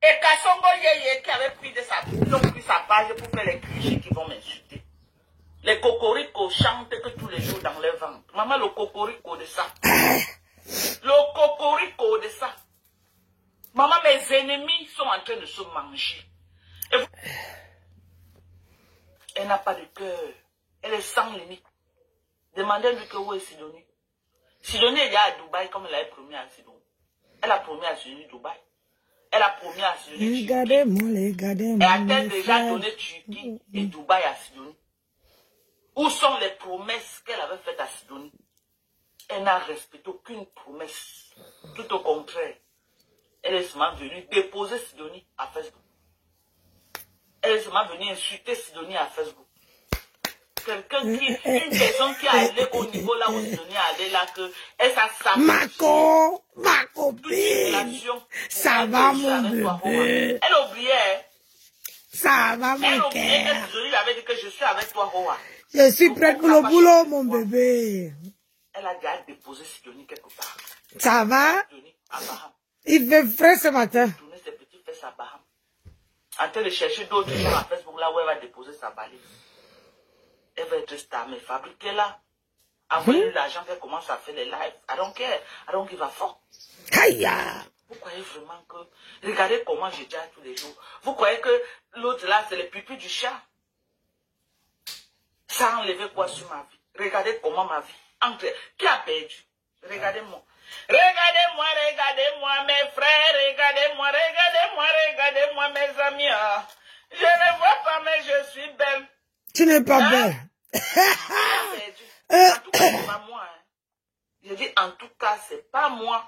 Et Kassongo Yeye qui avait pris ils ont pris sa page pour faire les clichés qui vont m'insulter. Les cocoricots chantent que tous les jours dans leur ventre. Maman, le cocorico de ça. Le cocorico de ça. Maman, mes ennemis sont en train de se manger. Elle n'a pas de cœur. Elle est sans limite. Demandez-lui que où est Sidonie. Sidonie est à Dubaï comme elle avait promis à Sidonie. Elle a promis à Sidonie Dubaï. Elle a promis à Sidonie. Regardez-moi. Et a-t-elle déjà donné Turquie et Dubaï à Sidonie? Où sont les promesses qu'elle avait faites à Sidonie? Elle n'a respecté aucune promesse. Tout au contraire. Elle est seulement venue déposer Sidonie à Facebook. Elle est seulement venue insulter Sidonie à Facebook. Quelqu'un qui, une personne qui est allée au niveau là où Sidonie est allée là, que elle s'est ma copine, ça va mon bébé. Elle oubliait. Ça va mon cœur. Elle Sidonie avait dit que je suis avec toi, Roa. Je suis prête pour le boulot, mon bébé. Elle a déjà déposé Sidonie quelque part. Ça va? Il fait frais ce matin. Tourner ses petits fesses à Baham. En train de chercher d'autres gens à Facebook là où elle va déposer sa valise. Elle va être star, mais fabriquez-la. Envoyez-lui l'argent qu'elle commence à faire les lives. I don't care. I don't give a fuck. Aïe! Vous croyez vraiment que... Regardez comment je dis tous les jours. Vous croyez que l'autre là, c'est le pipi du chat? Ça a enlevé quoi sur ma vie? Regardez comment ma vie... Qui a perdu? Regardez-moi. Regardez-moi, regardez-moi mes frères. Regardez-moi, regardez-moi, regardez-moi mes amis. Je ne vois pas, mais je suis belle. Tu n'es pas belle. En tout cas, c'est pas moi. Je dis, en tout cas, c'est pas moi.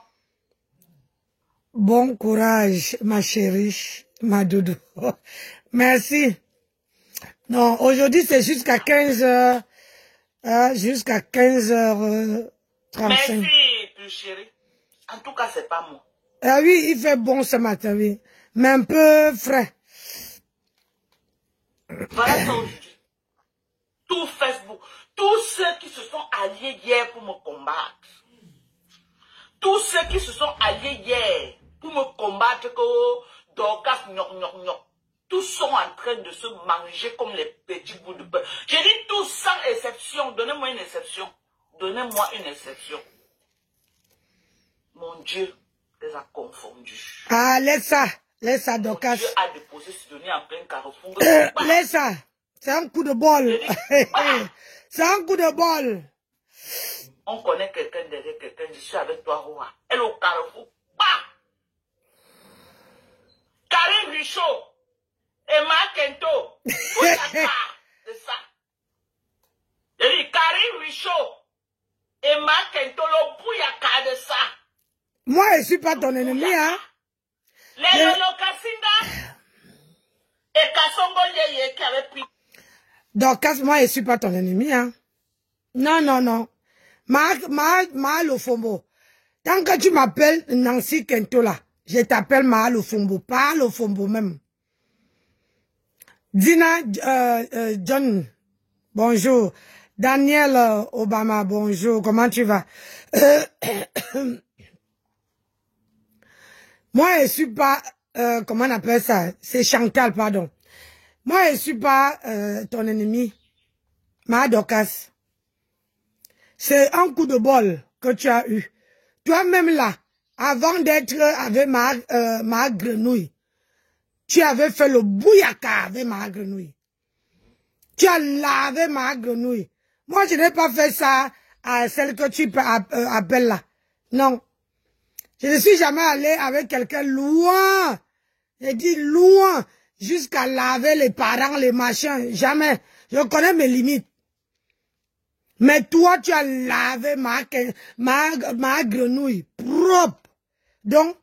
Bon courage, ma chérie, ma doudou. Merci. Non, aujourd'hui, c'est jusqu'à 15h. Jusqu'à 15h35. Merci, plus chérie. En tout cas, c'est pas moi. Ah oui, il fait bon ce matin, oui. Mais un peu frais. Voilà ça aujourd'hui. Tout Facebook, tous ceux qui se sont alliés hier pour me combattre, tous ceux qui se sont alliés hier pour me combattre, que Dorcas, tous sont en train de se manger comme les petits bouts de pain. J'ai dit tous sans exception. Donnez-moi une exception. Donnez-moi une exception. Mon Dieu les a confondus. Ah, laisse ça, Dorcas. Mon Dieu a déposé Sidonie en plein carrefour. Laisse ça. C'est un coup de bol. C'est un coup de bol. On connaît quelqu'un derrière quelqu'un. Je suis avec toi, Roa. Elle au carrefour. Bah! Karine Richaud et Marc Kento. C'est ça. Je dis Karine Richaud et Marc Kento, le bouyaka de ça. Moi, je ne suis pas ton ennemi, hein. Les Lolo Kassinda et Kassongo Yeye qui avaient pris. Donc, moi, je ne suis pas ton ennemi, hein. Non, non, non. Mahalo Fombo. Tant que tu m'appelles Nancy Kento là, je t'appelle Mahalo Fombo, pas le Fombo même. Dina John, bonjour. Daniel Obama, bonjour. Comment tu vas? Moi, je suis pas, comment on appelle ça? C'est Chantal, pardon. Moi, je suis pas ton ennemi. Ma Dorcas. C'est un coup de bol que tu as eu. Toi-même là, avant d'être avec ma grenouille, tu avais fait le bouyaka avec ma grenouille. Tu as lavé ma grenouille. Moi, je n'ai pas fait ça à celle que tu appelles là. Non. Je ne suis jamais allé avec quelqu'un loin. J'ai dit loin. Jusqu'à laver les parents, les machins. Jamais. Je connais mes limites. Mais toi, tu as lavé ma grenouille propre. Donc,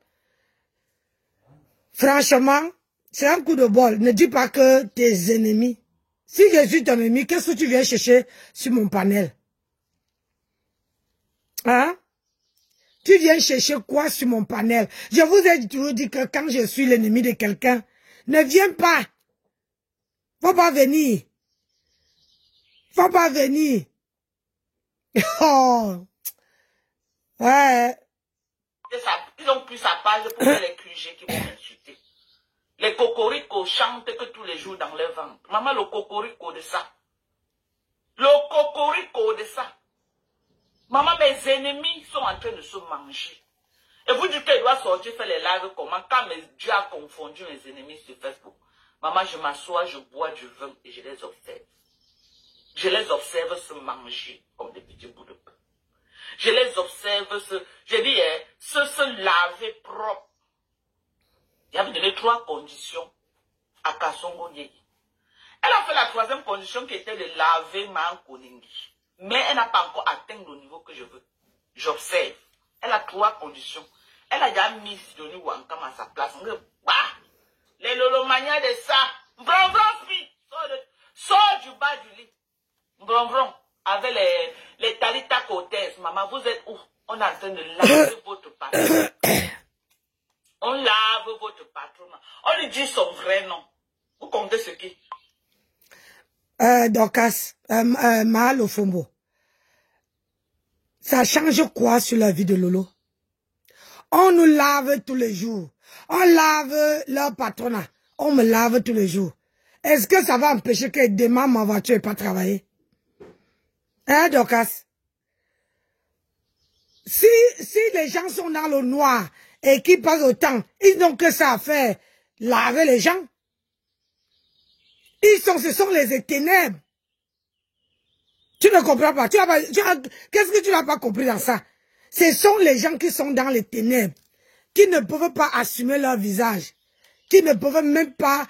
franchement, c'est un coup de bol. Ne dis pas que tes ennemis. Si je suis ton ennemi, qu'est-ce que tu viens chercher sur mon panel? Hein? Tu viens chercher quoi sur mon panel? Je vous ai toujours dit que quand je suis l'ennemi de quelqu'un, ne viens pas. Faut pas venir. Faut pas venir. Oh. Ouais. Ils ont pris sa page pour faire les QG qui vont m'insulter. Les cocoricots chantent que tous les jours dans leur ventre. Maman, le cocorico de ça. Le cocorico de ça. Maman, mes ennemis sont en train de se manger. Et vous dites qu'elle doit sortir faire les lives comment? Quand Dieu a confondu mes ennemis sur Facebook. Maman, je m'assois, je bois du vin et je les observe. Je les observe se manger comme des petits bouts de pain. Je les observe se laver propre. Il avait donné 3 conditions à Kasongo Yeyi. Elle a fait la 3e condition qui était de laver ma Koningi. Mais elle n'a pas encore atteint le niveau que je veux. J'observe. Elle a 3 conditions. Elle a déjà mis Sidonie Wankam à sa place. Les lolomanias de ça. Sors du bas du lit. Avec les Talita Cortez. Maman, vous êtes où? On est en train de laver votre patron. On lave votre patron. On lui dit son vrai nom. Vous comptez ce qui? Dorcas, Mahal Ofombo. Ça change quoi sur la vie de Lolo? On nous lave tous les jours. On lave leur patronat. On me lave tous les jours. Est-ce que ça va empêcher que demain ma voiture n'ait pas travaillé? Hein, Dorcas? Si les gens sont dans le noir et qu'ils passent autant, ils n'ont que ça à faire, laver les gens. Ce sont les ténèbres. Tu ne comprends pas. Qu'est-ce que tu n'as pas compris dans ça? Ce sont les gens qui sont dans les ténèbres, qui ne peuvent pas assumer leur visage, qui ne peuvent même pas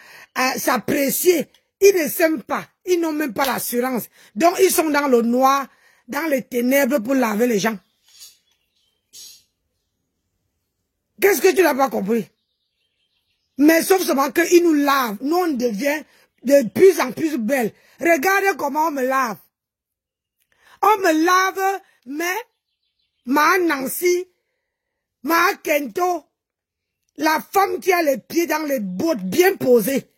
s'apprécier. Ils ne s'aiment pas. Ils n'ont même pas l'assurance. Donc, ils sont dans le noir, dans les ténèbres pour laver les gens. Qu'est-ce que tu n'as pas compris? Mais sauf seulement qu'ils nous lavent. Nous, on devient de plus en plus belle. Regardez comment on me lave. On me lave, mais ma Nancy, ma Kento, la femme qui a les pieds dans les bottes bien posées,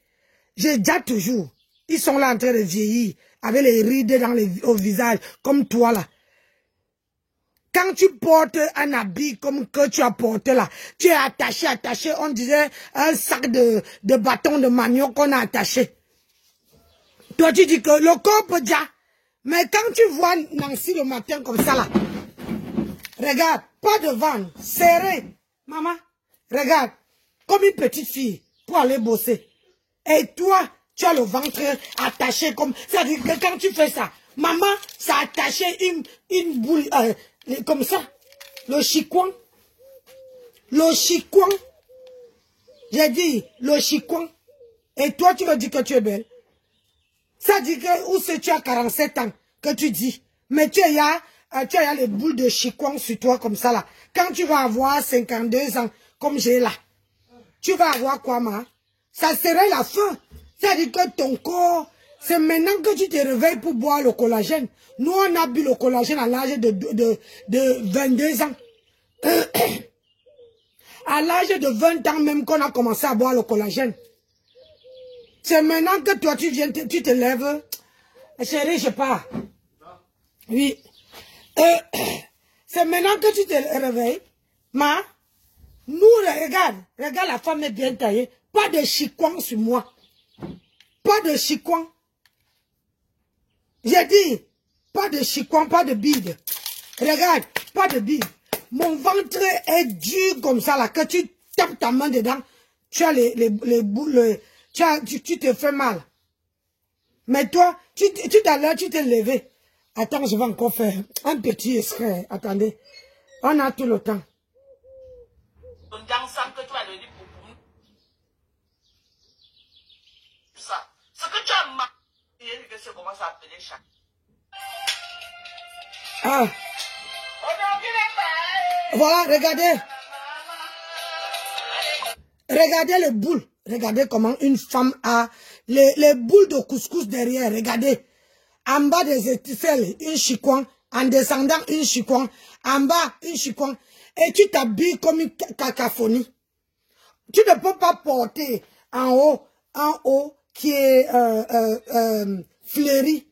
j'ai déjà toujours. Ils sont là en train de vieillir, avec les rides au visage, comme toi là. Quand tu portes un habit comme que tu as porté là, tu es attaché, on dirait un sac de bâton de manioc qu'on a attaché. Toi, tu dis que le corps peut déjà. Mais quand tu vois Nancy le matin comme ça là, regarde, pas de ventre, serré. Maman, regarde, comme une petite fille pour aller bosser. Et toi, tu as le ventre attaché comme... C'est-à-dire que quand tu fais ça, maman, ça a attaché une boule, comme ça. Le chicoin. Le chicoin. J'ai dit, le chicoin. Et toi, tu me dis que tu es belle. Ça dit que, où c'est tu as 47 ans, que tu dis. Mais tu as les boules de chicoin sur toi comme ça là. Quand tu vas avoir 52 ans, comme j'ai là, tu vas avoir quoi, ma? Ça serait la fin. Ça dit que ton corps, c'est maintenant que tu te réveilles pour boire le collagène. Nous, on a bu le collagène à l'âge de 22 ans. À l'âge de 20 ans même qu'on a commencé à boire le collagène. C'est maintenant que toi, tu te lèves. Chérie, je sais pas. Oui. C'est maintenant que tu te réveilles. Ma, nous, regarde la femme est bien taillée. Pas de chicoin sur moi. Pas de chicoin. J'ai dit, pas de chicoin, pas de bide. Regarde, pas de bide. Mon ventre est dur comme ça, là, que tu tapes ta main dedans. Tu as les boules, tu te fais mal. Mais toi, tout à l'heure, tu t'es levé. Attends, je vais encore faire un petit extrait. Attendez. On a tout le temps. Ce que tu as marqué, c'est comment ça s'appelle chaque. Ah. Voilà, regardez. Regardez les boules. Regardez comment une femme a les boules de couscous derrière. Regardez. En bas des étincelles, une chicoin. En descendant, une chicoin. En bas, une chicoin. Et tu t'habilles comme une cacophonie. Tu ne peux pas porter en haut, qui est fleuri.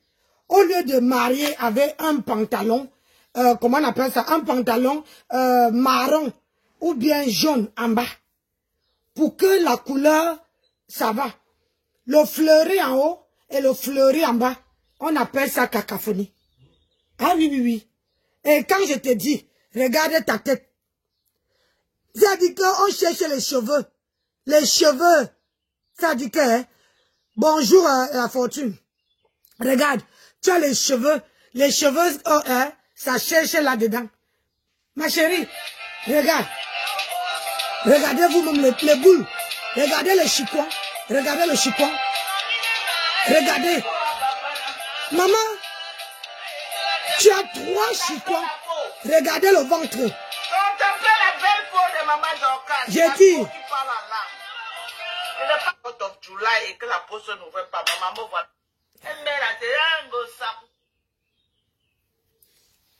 Au lieu de marier avec un pantalon, comment on appelle ça? Un pantalon marron ou bien jaune en bas. Pour que la couleur ça va. Le fleuri en haut et le fleuri en bas, on appelle ça cacophonie. Ah oui, oui, oui. Et quand je te dis, regarde ta tête. Ça dit qu'on cherche les cheveux. Les cheveux. Ça dit que, hein, bonjour la fortune. Regarde, tu as les cheveux. Les cheveux, oh, hein, ça cherche là-dedans. Ma chérie, regarde. Regardez vous-même les boules. Regardez le chicoin. Regardez le chicoin. Regardez. Maman, tu as 3 chicoins. Regardez le ventre. J'ai dit.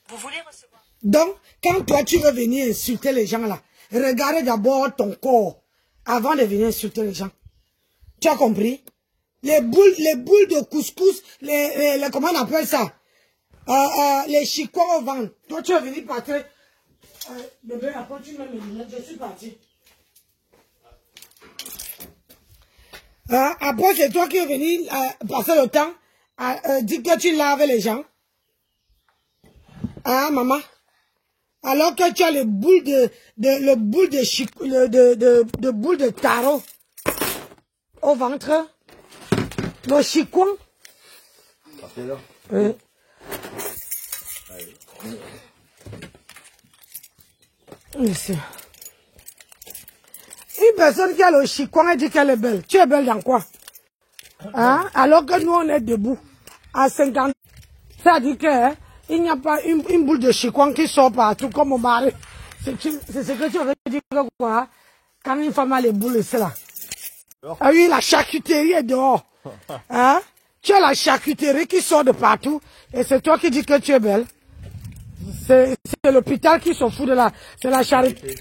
Vous voulez recevoir? Donc, quand toi tu veux venir insulter les gens là, regarde d'abord ton corps avant de venir insulter les gens. Tu as compris? Les boules de couscous, comment on appelle ça? Les chicots au ventre. Toi tu veux venir partir. Bébé, après tu mets mes lunettes, je suis parti. Après c'est toi qui veux venir passer le temps à dire que tu laves les gens. Ah maman. Alors que tu as le boule de boule de tarot au ventre, le chicoin. Oui. Monsieur. Une personne qui a le chicoin, elle dit qu'elle est belle. Tu es belle dans quoi? Hein? Alors que nous on est debout à 50. Ça dit que hein, il n'y a pas une boule de chicoin qui sort partout comme au mari. C'est ce que tu veux dire quoi? Quand une femme a les boules, c'est là. Ah oui, la charcuterie est dehors. Hein? Tu as la charcuterie qui sort de partout et c'est toi qui dis que tu es belle. C'est l'hôpital qui se fout de la... C'est la charité.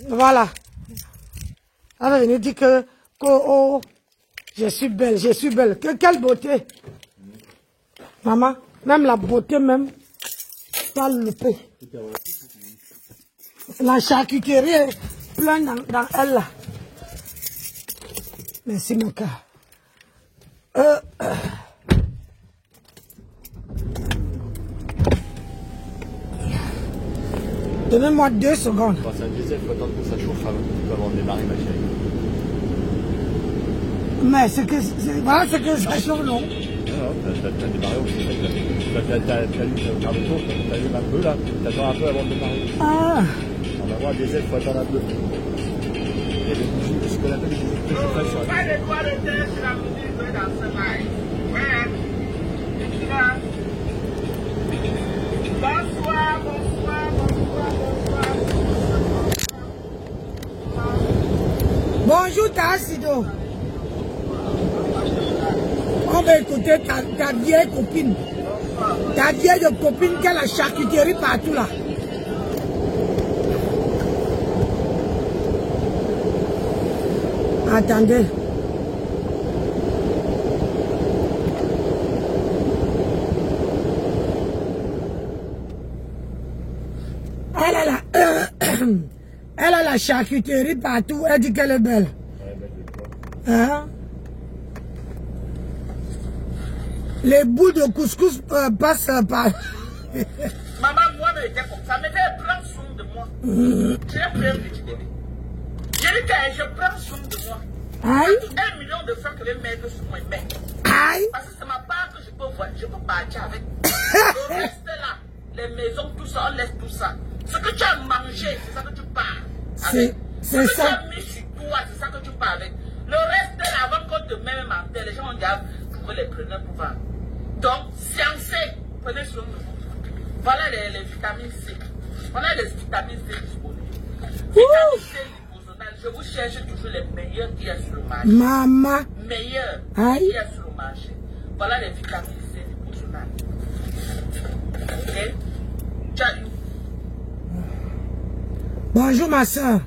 Voilà. Elle va venir dire que oh, je suis belle, je suis belle. Quelle beauté. Maman, même la beauté même, pas loupé. La charcuterie est pleine dans elle là. Merci mon cœur. Donnez-moi 2 secondes. C'est un diesel, il faut attendre que ça chauffe avant de démarrer, ma chérie. Mais c'est que... Voilà, c'est que ça chauffe, non? Non, t'as démarré aussi. T'as lu tour, t'allumes un peu là, t'attends un peu avant de démarrer. Ah. On va voir un diesel, il faut attendre un peu. Et les bougies, ce qu'on appelle les bougies de chauffage sur la Bonsoir, bonsoir, bonsoir, bonsoir. Bonjour Tassido. On va écouter ta vieille copine. Ta vieille copine qui a la charcuterie partout là. Attendez. Elle a la charcuterie partout. Elle dit qu'elle est belle. Hein? Les bouts de couscous passent par... Maman, moi, elle était comme ça. Mais elle prend soin de moi. J'ai peur de t'aider. Je prends soin de moi. Aïe. 1 million de francs que les mettre sur moi. Aïe. Parce que c'est ma part que je peux voir. Je peux partir avec. Le reste là, les maisons, tout ça, on laisse tout ça. Ce que tu as mangé, c'est ça que tu pars. C'est ce que ça. tu as mis sur toi, c'est ça que tu pars avec. Le reste là, avant qu'on te mette en terre, les gens ont déjà trouvé les preneurs pour vendre. Donc, sciencez, prenez soin de vous. Voilà les vitamines C. On a les vitamines C disponibles. Vitamine C liposonale, je vous cherche toujours les meilleurs qu'il y a sur le marché. Maman. Meilleurs Aïe. qu'il y a sur le marché. Voilà les vitamines C liposonales. Ok? Ciao. Bonjour ma soeur.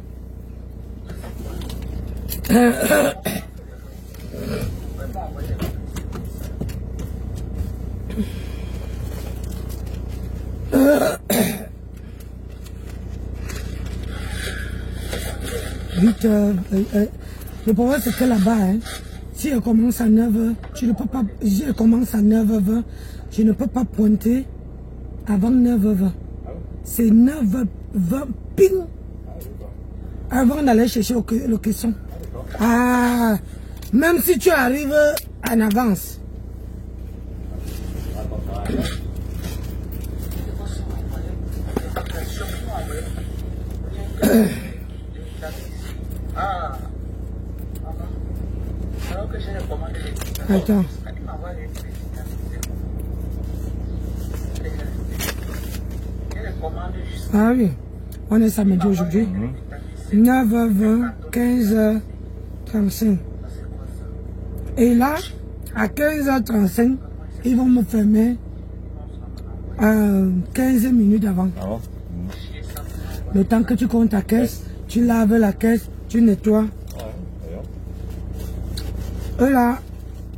Le problème, c'est que là-bas, hein, si elle commence à 9h, tu ne peux pas, si elle commence à 9h20, je ne peux pas pointer avant 9h20. C'est 9h20 ping avant d'aller chercher le caisson. Ah, même si tu arrives en avance. Attends. Ah oui, on est samedi aujourd'hui. 9h20, 15h35. Et là, à 15h35, ils vont me fermer 15 minutes avant. Le temps que tu comptes ta caisse, tu laves la caisse, tu nettoies. Eux là,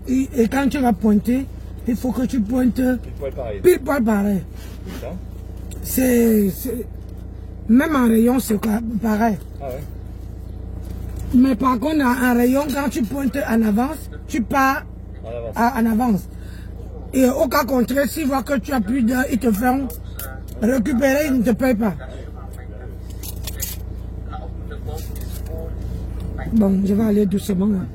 et quand tu vas pointer, il faut que tu pointes pile poil pareil. C'est même en rayon, c'est pareil. Ah ouais. Mais par contre, en rayon, quand tu pointes en avance, tu pars en avance. Et au cas contraire, s'ils voient que tu as plus d'heures, ils te font récupérer, ils ne te payent pas. Bon, je vais aller doucement. Hein.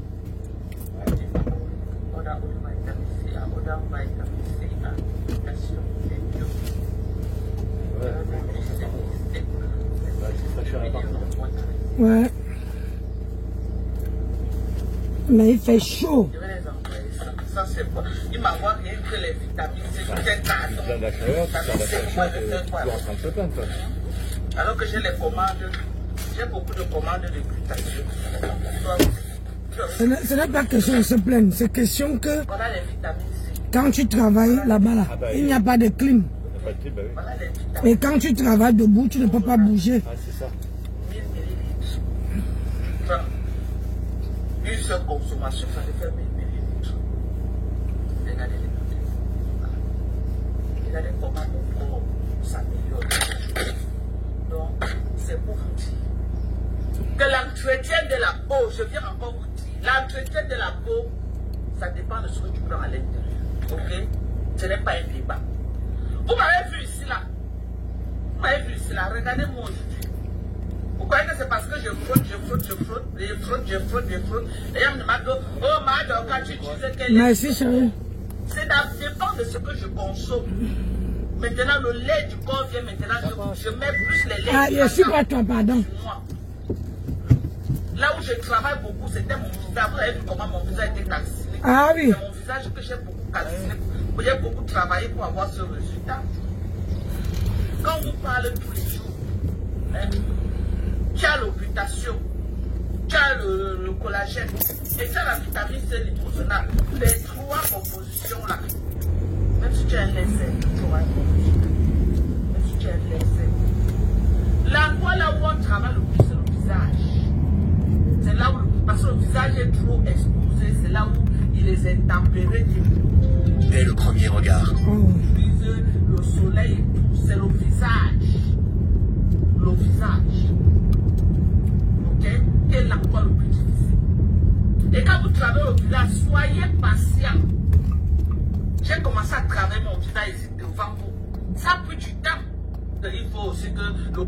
Ouais. Mais il fait chaud. Ça, c'est quoi? Il m'a envoyé rien que les vitamines, c'est peut-être tard. Alors que j'ai les commandes, j'ai beaucoup de commandes de glutathion. Ce n'est pas question de se plaindre, c'est question que Voilà les vitamines C. quand tu travailles là-bas, là, il n'y a pas de clim. Voilà les vitamines. Et quand tu travailles debout, tu ne peux pas bouger. Ah, c'est ça. 1000 millilitres. Enfin, une seule consommation, ça fait 1000 millilitres. Regardez les côtés. Regardez comment mon corps s'améliore. Donc, c'est pour vous dire que l'entretien de la peau, je viens encore vous dire, l'entretien de la peau, ça dépend de ce que tu prends à l'intérieur. Ok? Ce n'est pas un débat. Vous m'avez vu ici là. Vous m'avez vu ici là. Regardez-moi aujourd'hui. Vous croyez que c'est parce que je frotte. Et on me demande, oh madame, quand tu disais qu'elle est. Merci chérie. C'est ça dépend de ce que je consomme. Maintenant, le lait du corps vient maintenant, je mets plus les laits. Ah, je suis pas toi, pardon. Là où je travaille beaucoup, c'était mon visage. Vous avez vu comment mon visage était calciné. Ah oui. C'est mon visage que j'ai beaucoup calciné. J'ai beaucoup travaillé pour avoir ce résultat. Quand on vous parle tous les jours, hein, tu as l'oblitation, tu as le collagène et tu as la vitamine C liposonale. Les trois compositions là. Même si tu as un laissé, tu auras une composition. Même si tu as un laissé. L'endroit là où on travaille le plus, c'est le visage. C'est là où, parce que le visage est trop exposé, c'est là où il est intempéré. Dès le premier regard. Le soleil et tout, c'est le visage. Le visage. Ok? Quel est l'endroit le plus difficile? Et quand vous travaillez au visage, soyez patient. J'ai commencé à travailler mon visage ici devant vous. Ça a pris du temps. Il faut aussi que le...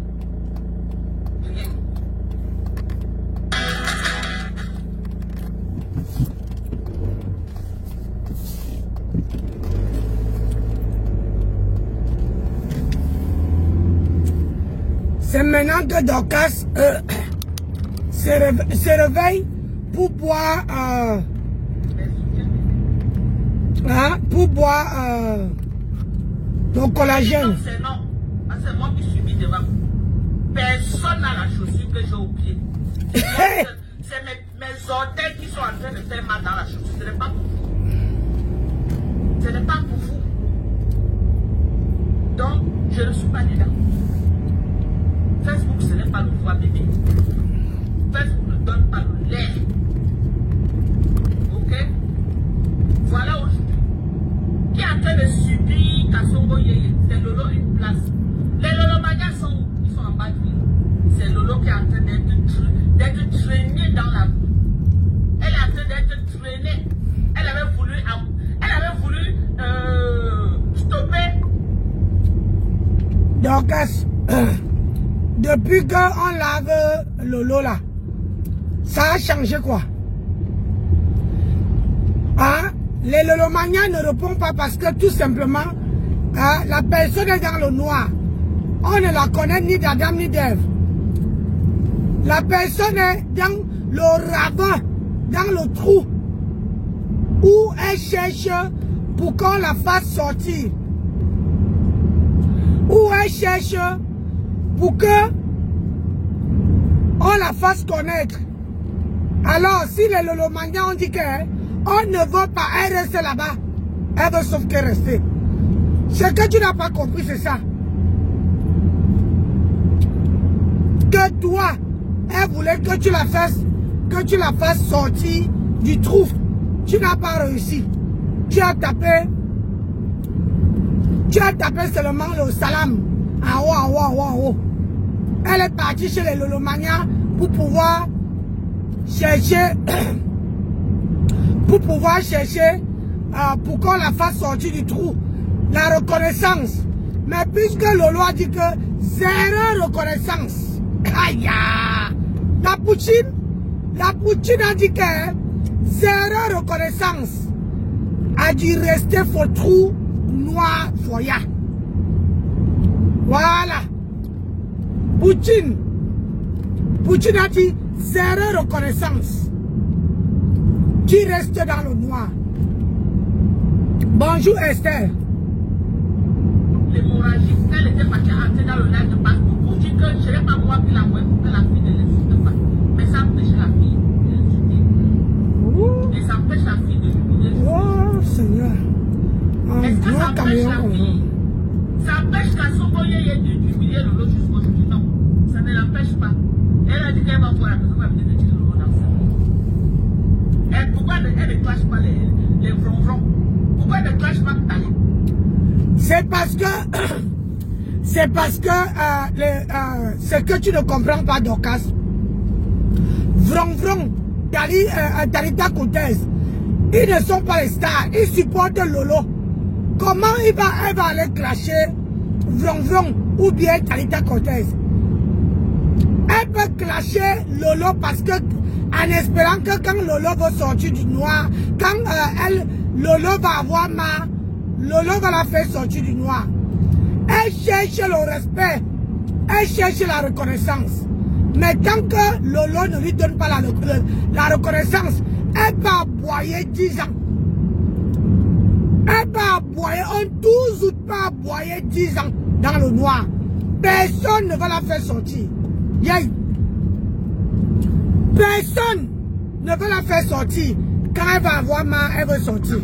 C'est maintenant que Dorcas se réveille pour boire le collagène. C'est non. C'est moi qui suis mis devant. Personne n'a la chaussure que j'ai au pied. C'est mes orteils qui sont en train de faire mal dans la chaussure. Ce n'est pas pour vous. Ce n'est pas pour vous. Donc, je ne suis pas dedans. Facebook, ce n'est pas le foie bébé. Facebook ne donne pas le lait. Ok? Voilà aujourd'hui. Qui est en train de subir Kassongo Yeye? C'est Lolo une place. Les Lolo Magas ils sont en bas de ville. C'est Lolo qui est en train d'être traîné dans la boue. Dorcas, depuis qu'on lave Lolo là, ça a changé quoi? Hein? Les Lolomaniens ne répondent pas parce que tout simplement, hein, la personne est dans le noir. On ne la connaît ni d'Adam ni d'Ève. La personne est dans le ravin, dans le trou, où elle cherche pour qu'on la fasse sortir. Où elle cherche pour que on la fasse connaître. Alors, si les Lolomaniens ont dit qu'on ne veut pas, elle reste là-bas. Elle veut sauf que rester. Ce que tu n'as pas compris, c'est ça. Que toi, elle voulait que tu la fasses sortir du trou. Tu n'as pas réussi. Tu as tapé seulement le salam. En haut, en haut, en haut, en haut. Elle est partie chez les Lolomaniens pour pouvoir chercher, pour pour qu'on la fasse sortir du trou. La reconnaissance. Mais puisque Lolo a dit que zéro reconnaissance. Aïe! La Poutine a dit que zéro reconnaissance. A dû rester pour trou noir foya. Voilà. Poutine a dit zéro reconnaissance. Tu restes dans le noir. Bonjour Esther. L'hémorragie, elle était partie entrer dans le lac de parcours pour dire que je n'ai pas moi qui l'envoie pour que la fille ne l'insulte pas. Mais ça empêche la fille de l'insulter. Et ça empêche la fille de l'humilier. Oh Seigneur. Est-ce que ça empêche la fille? Ça empêche qu'à son moyen d'humilier le lot jusqu'aujourd'hui? Non, ça ne l'empêche pas. Elle a dit qu'elle va voir la personne, elle va venir de dire le lot dans sa vie. Pourquoi elle ne clash pas les ronrons? Pourquoi elle ne clash pas ta vie? C'est parce que ce que tu ne comprends pas, Dorcas. Vron, Talita Cortez, ils ne sont pas les stars, ils supportent Lolo. Comment elle va aller clasher Vron ou bien Talita Cortez? Elle peut clasher Lolo parce que, en espérant que quand Lolo va sortir du noir, quand Lolo va avoir marre, Lolo va la faire sortir du noir. Elle cherche le respect. Elle cherche la reconnaissance. Mais tant que Lolo ne lui donne pas la reconnaissance, elle va aboyer 10 ans. Elle va aboyer, on tous pas aboyer 10 ans dans le noir. Personne ne va la faire sortir. Yay. Personne ne va la faire sortir. Quand elle va avoir marre, elle va sortir.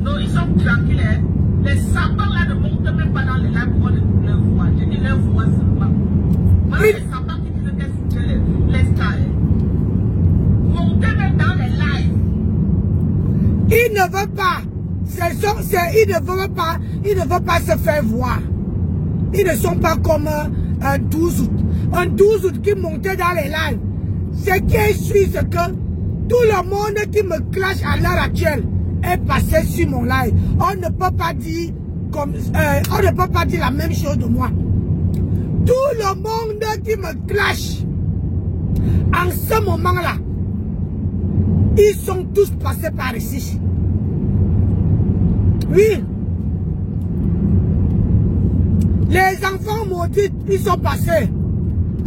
Non, ils sont tranquilles. Hein. Les sapins là ne montent même pas dans les lacs pour leur voix. Je dis leur voix seulement. Voilà les sapins qui disent qu'elles sont les stars. Montez même dans les lives. Ils ne veulent pas. Ils ne veulent pas se faire voir. Ils ne sont pas comme un 12 août. Un 12 août qui montait dans les lives. Ce qui suit, c'est que tout le monde qui me clash à l'heure actuelle est passé sur mon live. On ne peut pas dire la même chose de moi. Tout le monde qui me clash en ce moment-là, ils sont tous passés par ici. Oui. Les enfants maudits, ils sont passés.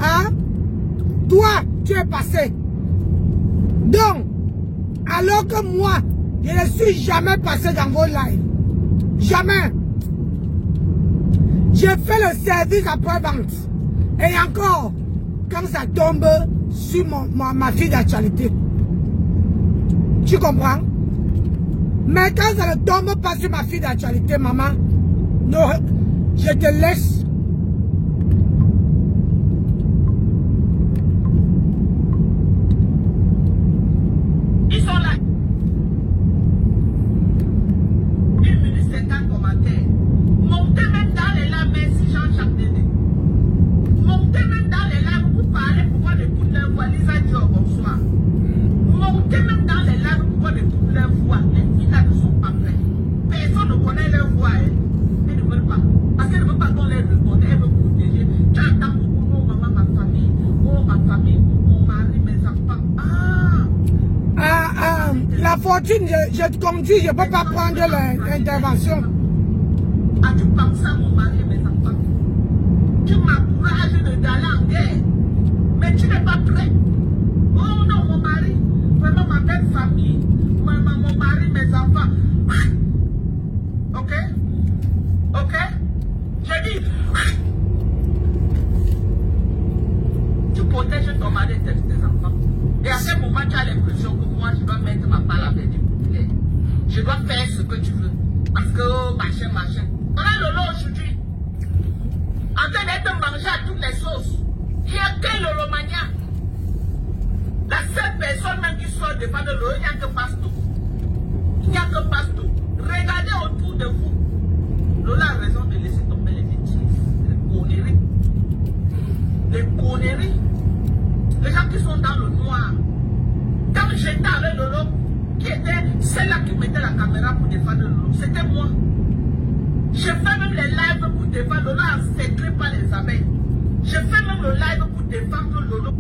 Hein? Toi, tu es passé. Donc, alors que moi, je ne suis jamais passé dans vos lives. Jamais. Je fais le service après-vente. Et encore, quand ça tombe sur ma fille d'actualité. Tu comprends? Mais quand ça ne tombe pas sur ma fille d'actualité, maman, non, je te laisse. Ils sont là. 1 minute 50 commentaires. Montez même dans les lames, merci Jean-Jacques Dédé. Montez même dans les lames pour parler, pour voir de toutes leurs voix. Lisa Dior, bonsoir. Montez même dans les lames pour voir de toutes leurs voix. Les filles là ne sont pas prêtes. Personne ne connaît leur voix. Elles ne veulent pas. Parce qu'elles ne veulent pas qu'on les réponde. Elles veulent Fortune, je te conduis, je ne peux pas prendre l'intervention. As-tu pensé à mon mari et mes enfants? Tu m'encourages d'aller en guerre, mais tu n'es pas prêt. Oh non, mon mari, vraiment ma belle famille, mon mari, mes enfants. Ok? Ok? J'ai dit, tu protèges ton mari et tes enfants. Et à ce moment, tu as l'impression que moi, je dois mettre ma balle avec du populaire. Je dois faire ce que tu veux. Parce que, oh, machin. Voilà Lolo aujourd'hui. En train d'être mangé à toutes les sauces. Il n'y a que Lolo Mania. La seule personne même qui sort devant de Lolo, il n'y a que Pasto. Il n'y a que Pasto. Regardez autour de vous. Lola a raison de laisser tomber les bêtises, les conneries. Les conneries. Les gens qui sont dans le noir. Quand j'étais avec Lolo, qui était celle-là qui mettait la caméra pour défendre Lolo, c'était moi. Je fais même les lives pour défendre Lolo en secret par les abeilles. Je fais même le live pour défendre Lolo.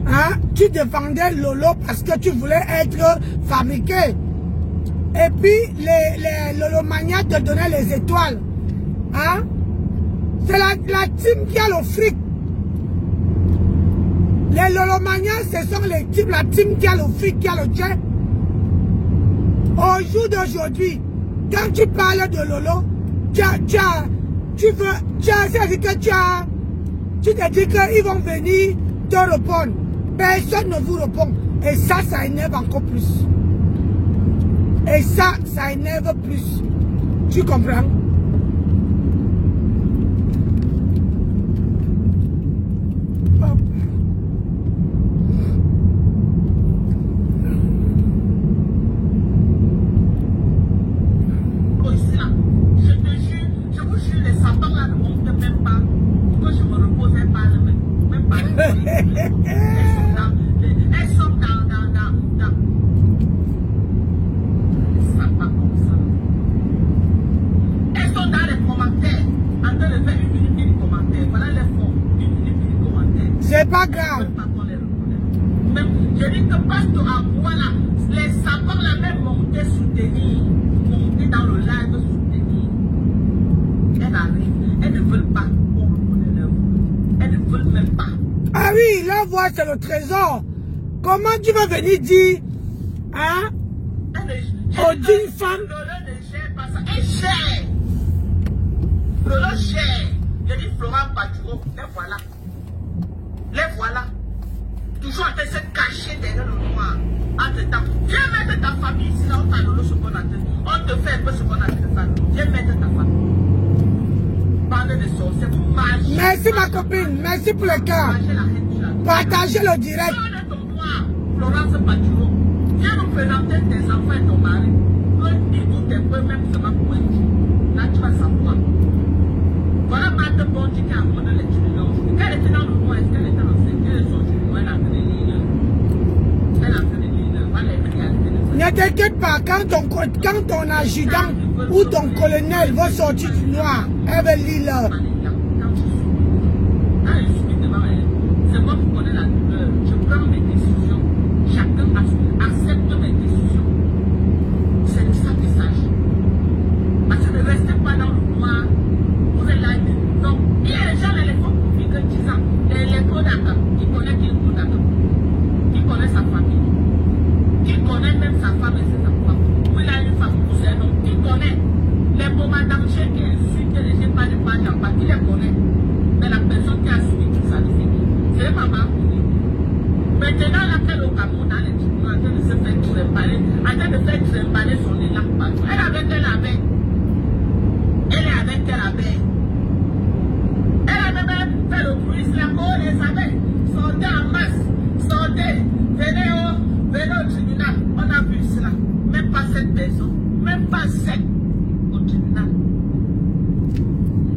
Hein? Tu défendais Lolo parce que tu voulais être fabriqué. Et puis, les Lolomania te donnaient les étoiles. Hein? C'est la team qui a le fric. Les Lolomania, ce sont la team qui a le fric, qui a le jet. Au jour d'aujourd'hui, quand tu parles de Lolo, tu te dis qu'ils vont venir te répondre. Personne ne vous répond. Et ça énerve encore plus. Et ça énerve plus. Tu comprends? C'est pas grave. Je dis que Pastor Aboua là, les sapeurs là même montaient soutenir, montaient dans le live soutenir. Elles arrivent, elles ne veulent pas qu'on reconnaisse leur voix. Elles ne veulent même pas. Ah oui, la voix c'est le trésor. Comment tu vas venir dire, hein? Oh, d'une femme. Lolo ne gère pas ça. Elle gère. Lolo gère. Je dis Florent Paturo, les voilà. Les voilà. Toujours en train de se cacher derrière le noir. Entre-temps, viens mettre ta famille ici, là, on t'a Lolo ce qu'on a fait. On te fait un peu ce qu'on a fait. Viens mettre ta famille. Parle de sorcières, magie. Merci ma copine, merci pour le cœur. Partagez le direct. Parle de ton noir, Florence Paturo. Viens nous présenter tes enfants et ton mari. Écoute un peu, même ça va pour être. Là, tu vas savoir. Voilà Marthe Bondi qui a amené les tunnels. Quand elle était dans le noir, est-ce qu'elle était enceinte? Elle est sortie du noir, elle a fait des lignes. Elle a fait des lignes. Voilà les réalités de ça. Ne t'inquiète pas, quand ton adjudant ou ton colonel va sortir du noir, elle va lire. Quand je suis devant elle, c'est moi qui connais la douleur. Je prends mes décisions. Chacun accepte mes décisions. C'est ça qu'il s'agit. Parce que ne restez pas dans le noir. Vous êtes là. Non. Il y a les gens, les font pour vivre 10 ans. Les Kodaka, qui connaissent qui est Kodaka. Qui connaît sa famille. Qui connaît même sa femme et ses enfants. Où il a une femme pour ses noms. Qui connaît les bombardages qui insultent les gens, pas de page en bas. Qui les connaît. Mais la personne qui a suivi tout ça, c'est maman. Maintenant, là, qu'elle est au Cameroun, dans les tribunaux, en train de se faire trimballer, en train de faire trimballer son élan partout. Elle avait qu'elle avait. Elle est avec elle avait. Elle a même fait le bruit, la oh les abeilles, sortez en masse, sortez, venez au tribunal. On a vu cela. Même pas 7 personnes, même pas 7 au tribunal.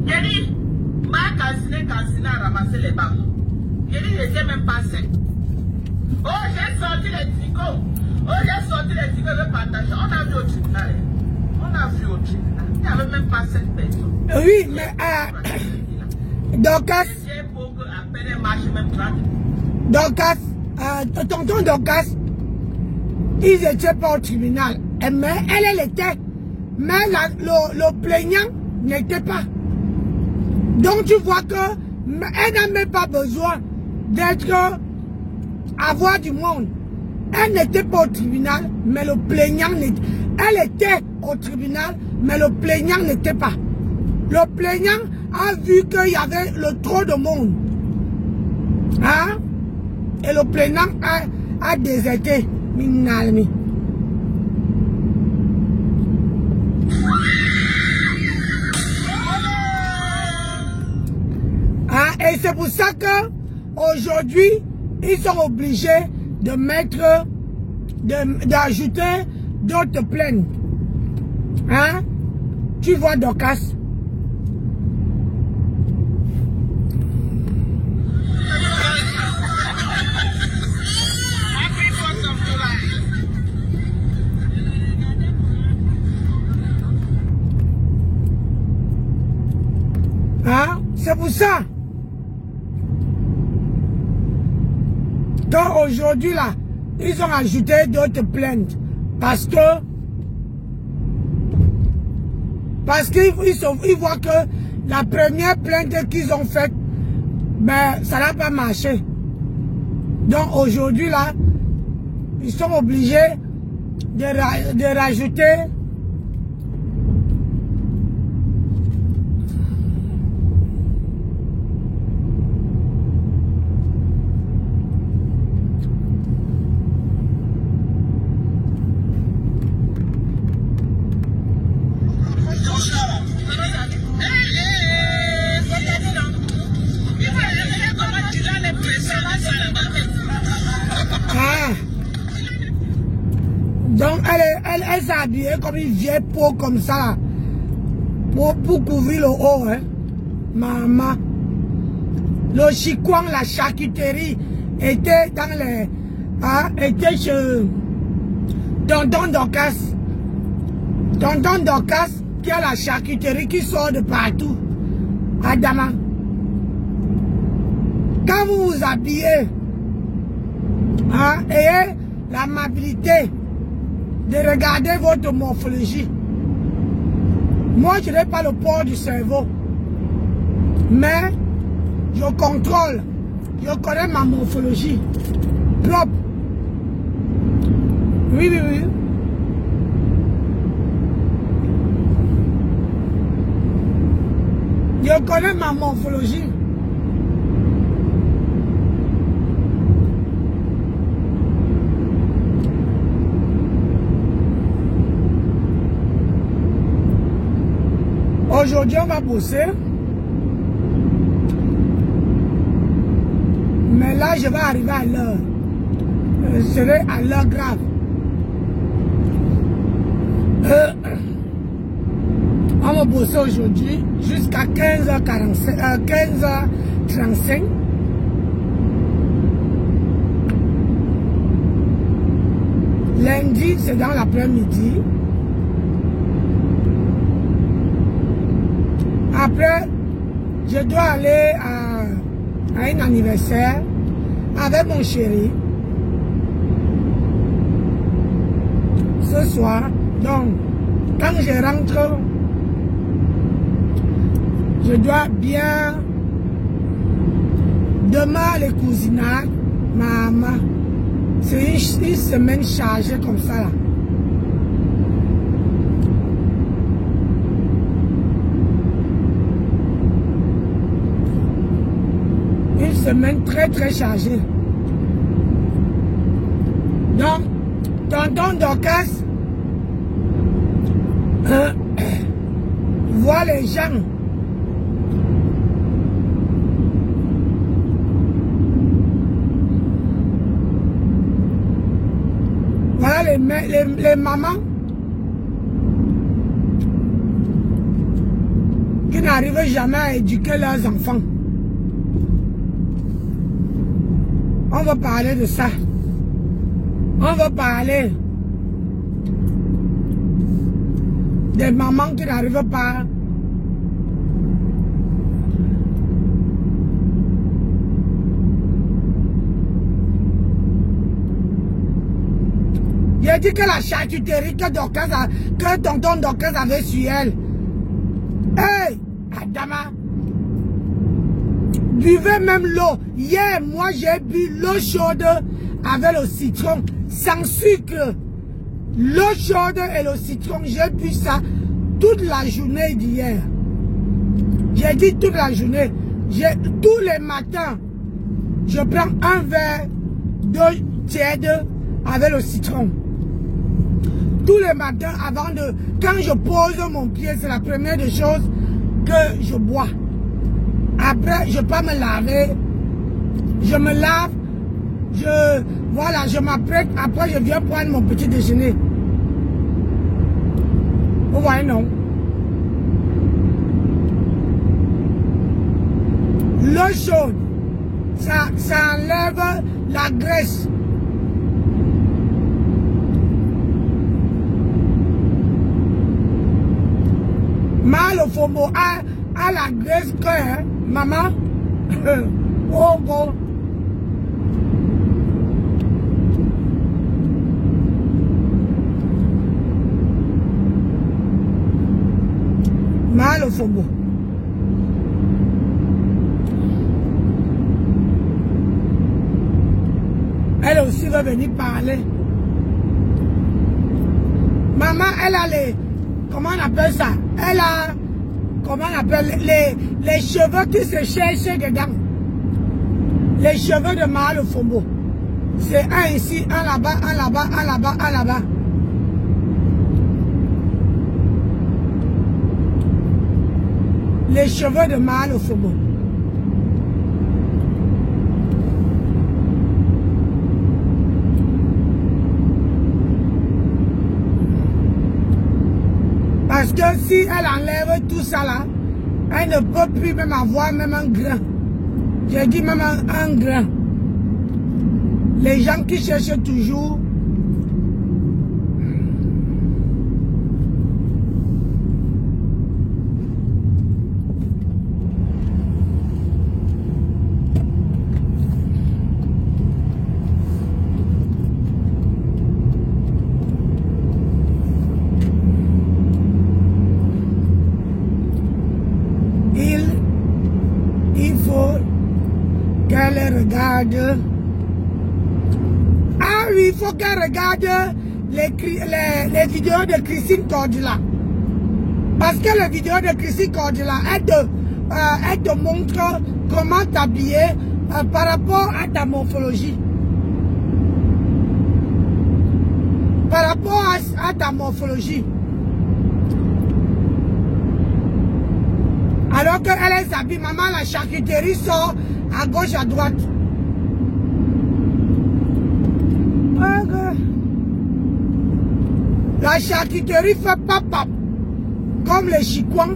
J'ai dit, ma cassine a ramassé les bambous. J'ai dit, je ne sais même pas 7. Oh, j'ai sorti les tricots. Oh, j'ai sorti les tricots de partage. On a vu au tribunal. On a vu au tribunal. Il n'y avait même pas 7 personnes. Oui, mais Dorcas, tonton Dorcas, ils n'étaient pas au tribunal. Mais elle était. Mais le plaignant n'était pas. Donc tu vois que elle n'a même pas besoin d'être, avoir du monde. Elle n'était pas au tribunal, mais le plaignant n'était. Elle était au tribunal, mais le plaignant n'était pas. Le plaignant a vu qu'il y avait trop de monde. Hein? Et le plaignant a déserté. Minalmi. Hein? Et c'est pour ça que aujourd'hui, ils sont obligés de mettre, d'ajouter d'autres plaintes. Hein? Tu vois Dorcas? Hein? C'est pour ça. Donc aujourd'hui là, ils ont ajouté d'autres plaintes. Parce qu'ils voient que la première plainte qu'ils ont faite, ben ça n'a pas marché. Donc aujourd'hui là, ils sont obligés de rajouter elle s'est habillée comme une vieille peau comme ça. Pour couvrir le haut. Hein. Maman. Le chikwang, la charcuterie, était dans les... Hein, était chez Tonton Dorcas. Tonton Dorcas, qui a la charcuterie qui sort de partout. Adama. Quand vous vous habillez, hein, ayez l'amabilité de regarder votre morphologie. Moi, je n'ai pas le poids du cerveau. Mais, je contrôle. Je connais ma morphologie. Propre. Oui, oui, oui. Je connais ma morphologie. Aujourd'hui, on va bosser. Mais là, je vais arriver à l'heure. Je serai à l'heure grave. On va bosser aujourd'hui jusqu'à 15h35. Lundi, c'est dans l'après-midi. Après, je dois aller à un anniversaire avec mon chéri. Ce soir, donc, quand je rentre, je dois bien... Demain, les cousinades, maman, c'est une semaine chargée comme ça, là. Une semaine très très chargée. Donc, tonton Dorcas voit les gens. Voilà les mamans qui n'arrivent jamais à éduquer leurs enfants. On va parler de ça. On va parler des mamans qui n'arrivent pas J'ai dit que la charcuterie que tonton Dorcas avait sur elle. Hey, Adama. Buvez même l'eau. Hier, moi, j'ai bu l'eau chaude avec le citron, sans sucre. L'eau chaude et le citron, j'ai bu ça toute la journée d'hier. J'ai dit toute la journée. Tous les matins, je prends un verre d'eau tiède avec le citron. Tous les matins, quand je pose mon pied, c'est la première des choses que je bois. Après, je ne peux pas me laver. Je me lave. Voilà, je m'apprête. Après, je viens prendre mon petit déjeuner. Vous voyez, non? L'eau chaude, ça enlève la graisse. Mal au fombo à la graisse que, hein, maman. Oh, bon. Mal au fombo. Elle aussi va venir parler. Maman, elle a les... Comment on appelle ça? Elle a... Comment on appelle? Les cheveux qui se cherchent dedans. Les cheveux de Mahalo Fombo. C'est un ici, un là-bas, un là-bas, un là-bas, un là-bas. Les cheveux de Mahalo Fombo. Parce que si elle enlève tout ça là, elle ne peut plus même avoir même un grain. J'ai dit même un grain. Les gens qui cherchent toujours. Il faut qu'elle regarde. Ah oui, il faut qu'elle regarde les vidéos de Christine Cordula. Parce que les vidéos de Christine Cordula, elle te montre comment t'habiller par rapport à ta morphologie. Par rapport à ta morphologie. Alors qu'elle s'habille, maman, la charcuterie sort à gauche, à droite. La charcuterie fait papa, comme les chicoins.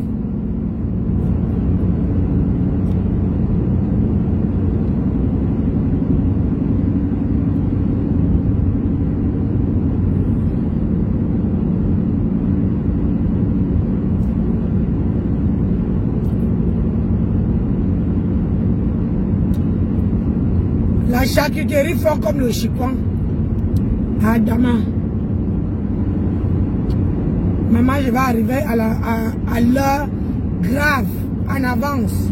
La charcuterie font comme le chicoin. Adama. Maman, je vais arriver à l'heure grave, en avance.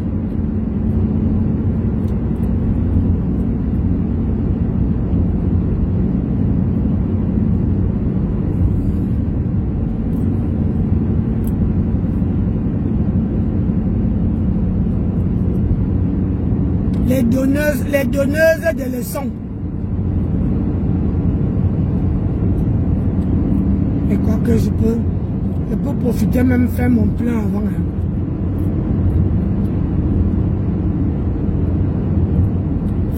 Les donneuses de leçons. Et quoi que je peux profiter même faire mon plein avant. Hein.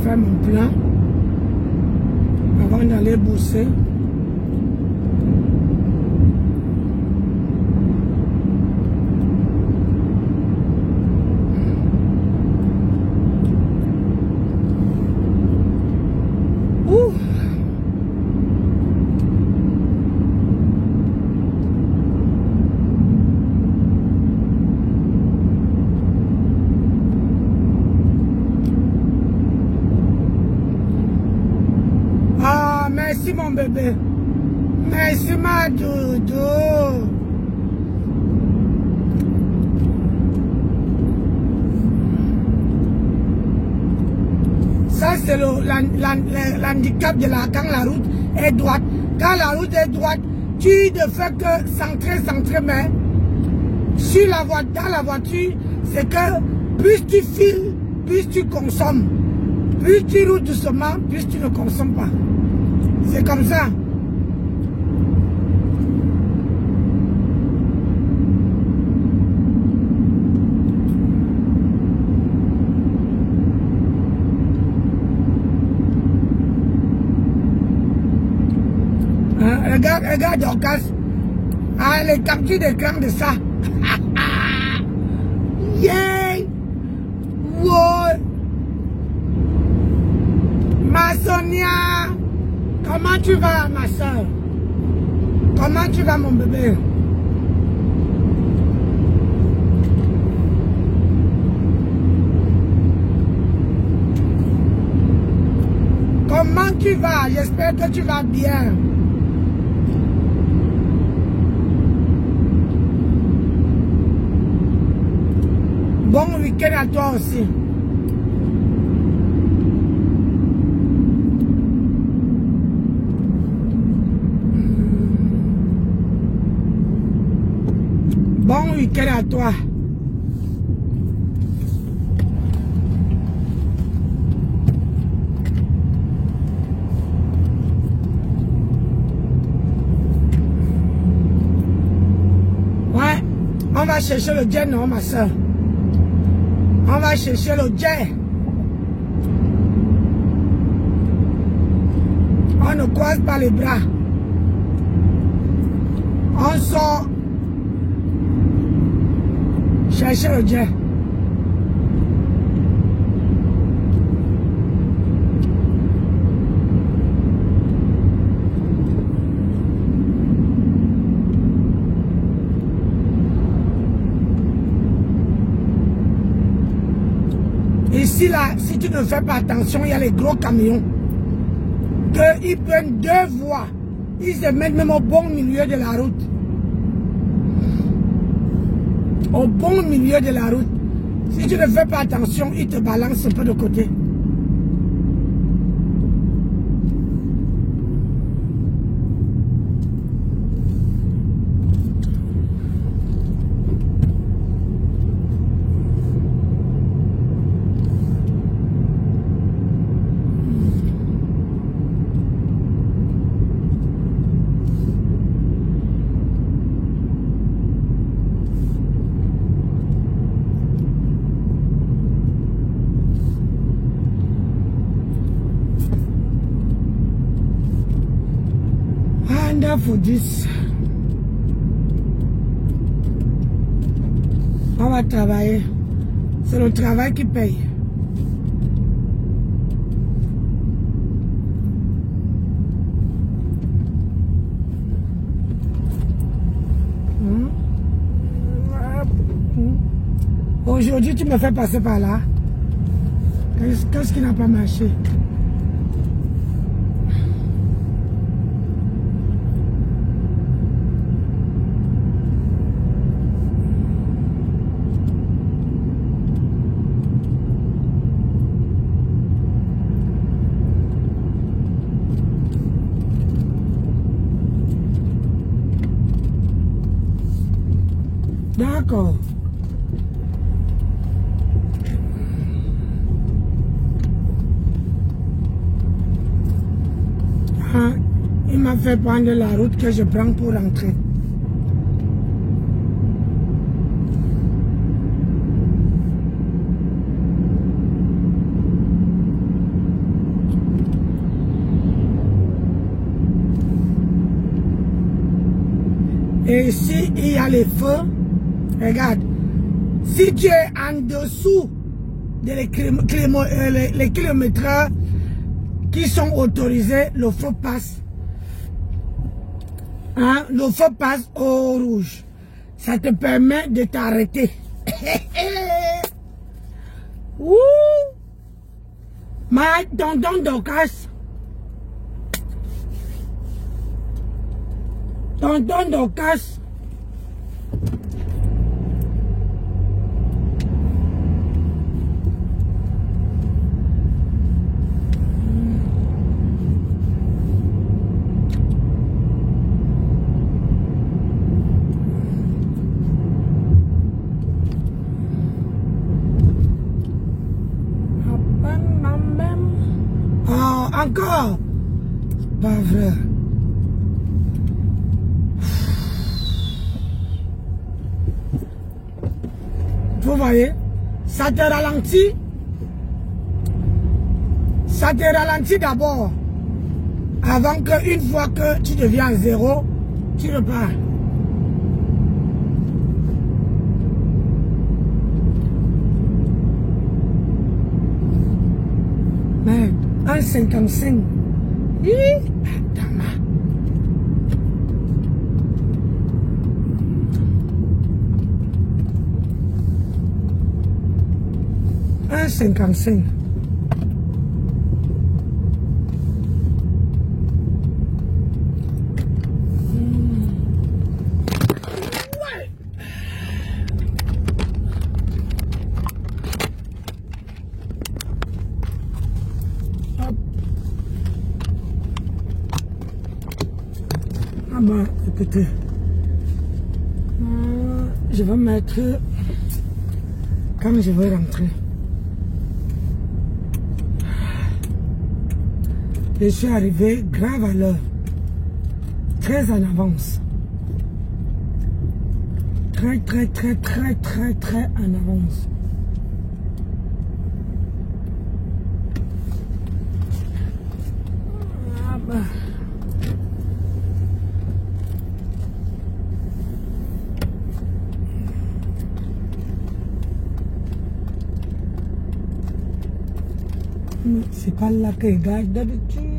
Faire mon plein avant d'aller bosser. Merci mon bébé. Merci ma doudou. Ça c'est l'handicap de quand la route est droite. Quand la route est droite, tu ne fais que centrer, mais sur dans la voiture, c'est que plus tu files, plus tu consommes. Plus tu roules doucement, plus tu ne consommes pas. C'est comme ça. Regarde Dorcas. Ah, les captures d'écran de ça. Yeah! Wow! Ma Sonia! Comment tu vas, ma soeur? Comment tu vas, mon bébé? Comment tu vas? J'espère que tu vas bien. Bon week-end à toi aussi. Bon week-end à toi. Ouais, on va chercher le jet, non, ma soeur? On va chercher le jet. On ne croise pas les bras. On sort. Chercher le jet. Ici, là, si tu ne fais pas attention, il y a les gros camions. Ils prennent 2 voies. Ils se mettent même au bon milieu de la route. Au bon milieu de la route. Si tu ne fais pas attention, ils te balancent un peu de côté. For this. On va travailler. C'est le travail qui paye. Aujourd'hui, tu me fais passer par là. Qu'est-ce qui n'a pas marché? D'accord. Ah, il m'a fait prendre la route que je prends pour rentrer. Et ici, il y a les feux. Regarde, si tu es en dessous des kilomètres qui sont autorisés, le feu passe. Hein? Le feu passe au rouge. Ça te permet de t'arrêter. Ouh! Ma tonton Dorcas. Tonton Dorcas. Oh, encore. Pas vrai. Vous voyez, ça te ralentit. Ça te ralentit d'abord. Avant qu'une fois que tu deviens à zéro, tu repars. Mais 1,55. Attends. 1,55. Ouais. Hop. Ah ben, écoutez. Je vais mettre comme je vais rentrer. Je suis arrivé grave à l'heure, très en avance, très en avance. Ah bah. C'est pas là que je gagne d'habitude.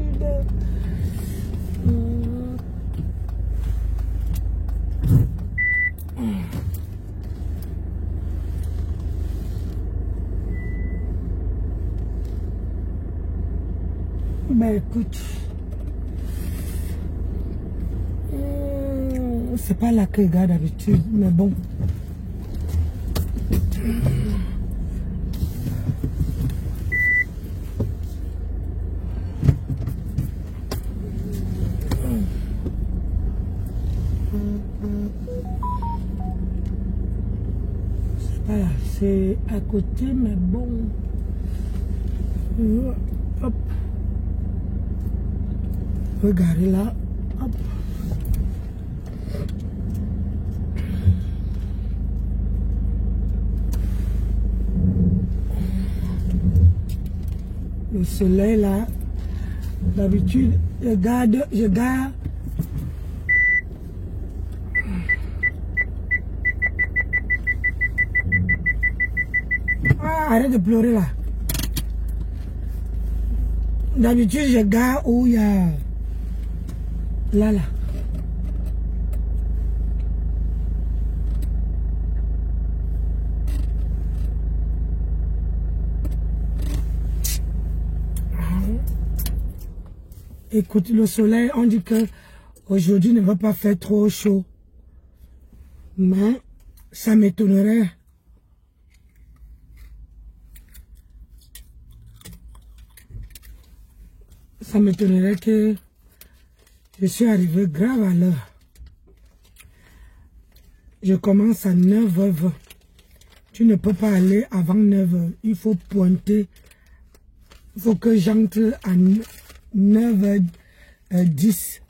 Ben écoute, c'est pas là que je gagne d'habitude, mais bon. C'est à côté, mais bon. Hop. Regardez là. Hop. Le soleil là. D'habitude, je garde. Arrête de pleurer là. D'habitude, je garde où il y a... Là. Écoute, le soleil, on dit que aujourd'hui ne va pas faire trop chaud. Mais ça m'étonnerait. Ça m'étonnerait que je suis arrivé grave à l'heure. Je commence à 9h20. Tu ne peux pas aller avant 9h. Il faut pointer. Il faut que j'entre à 9h10.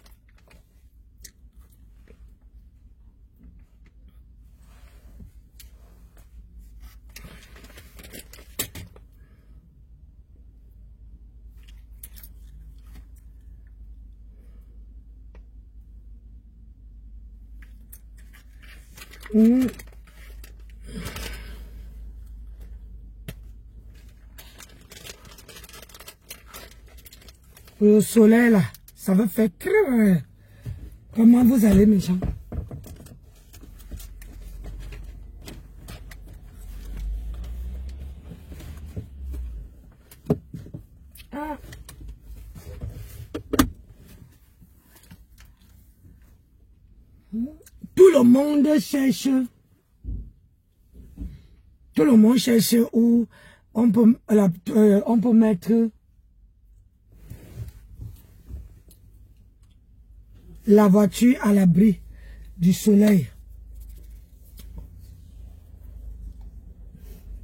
Le soleil là, ça va faire crème. Comment vous allez, mes gens? Ah. le monde cherche. Tout le monde cherche où on peut mettre la voiture à l'abri du soleil.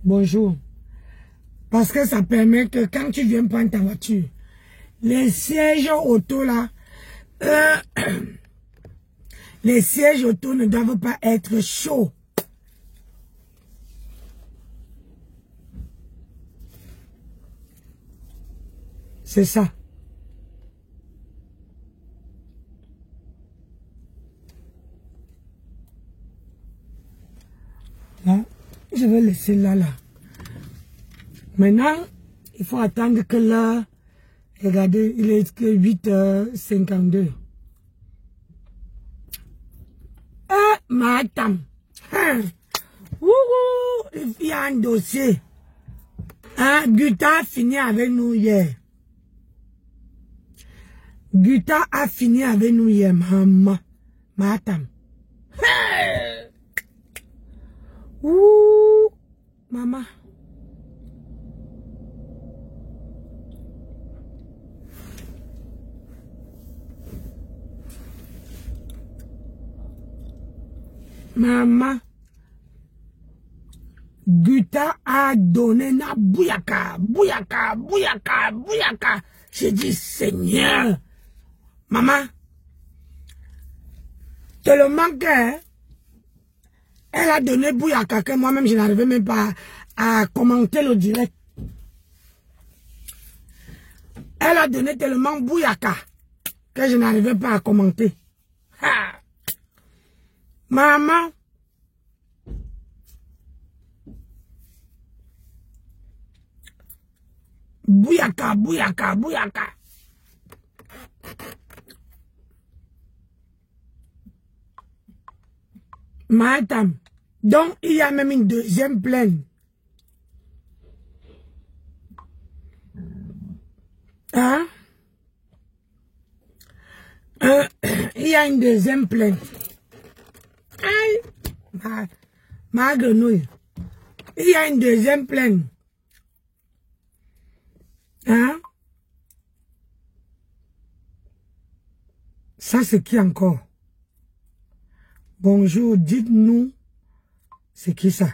Bonjour. Parce que ça permet que quand tu viens prendre ta voiture, les sièges auto là, les sièges auto ne doivent pas être chauds. C'est ça. Là, je vais laisser là. Maintenant, il faut attendre que là, regardez, il est que 8h52. Ah, madame. Il y a un dossier. Hein, Guta a fini avec nous hier. Guta a fini avec nous hier, maman. Madame. Ouh, maman. Maman. Guta a donné na bouyaka, bouyaka, bouyaka, bouyaka. J'ai dit, Seigneur. Maman. Tellement que elle a donné bouyaka que moi-même je n'arrivais même pas à commenter le direct. Elle a donné tellement bouyaka que je n'arrivais pas à commenter. Ha. Maman. Bouyaka, bouyaka, bouyaka. Madame. Donc, il y a même une deuxième plainte. Hein? Il y a une deuxième plainte. Aïe! Ma grenouille. Il y a une deuxième plainte. Hein? Ça, c'est qui encore? Bonjour, dites-nous. C'est qui ça?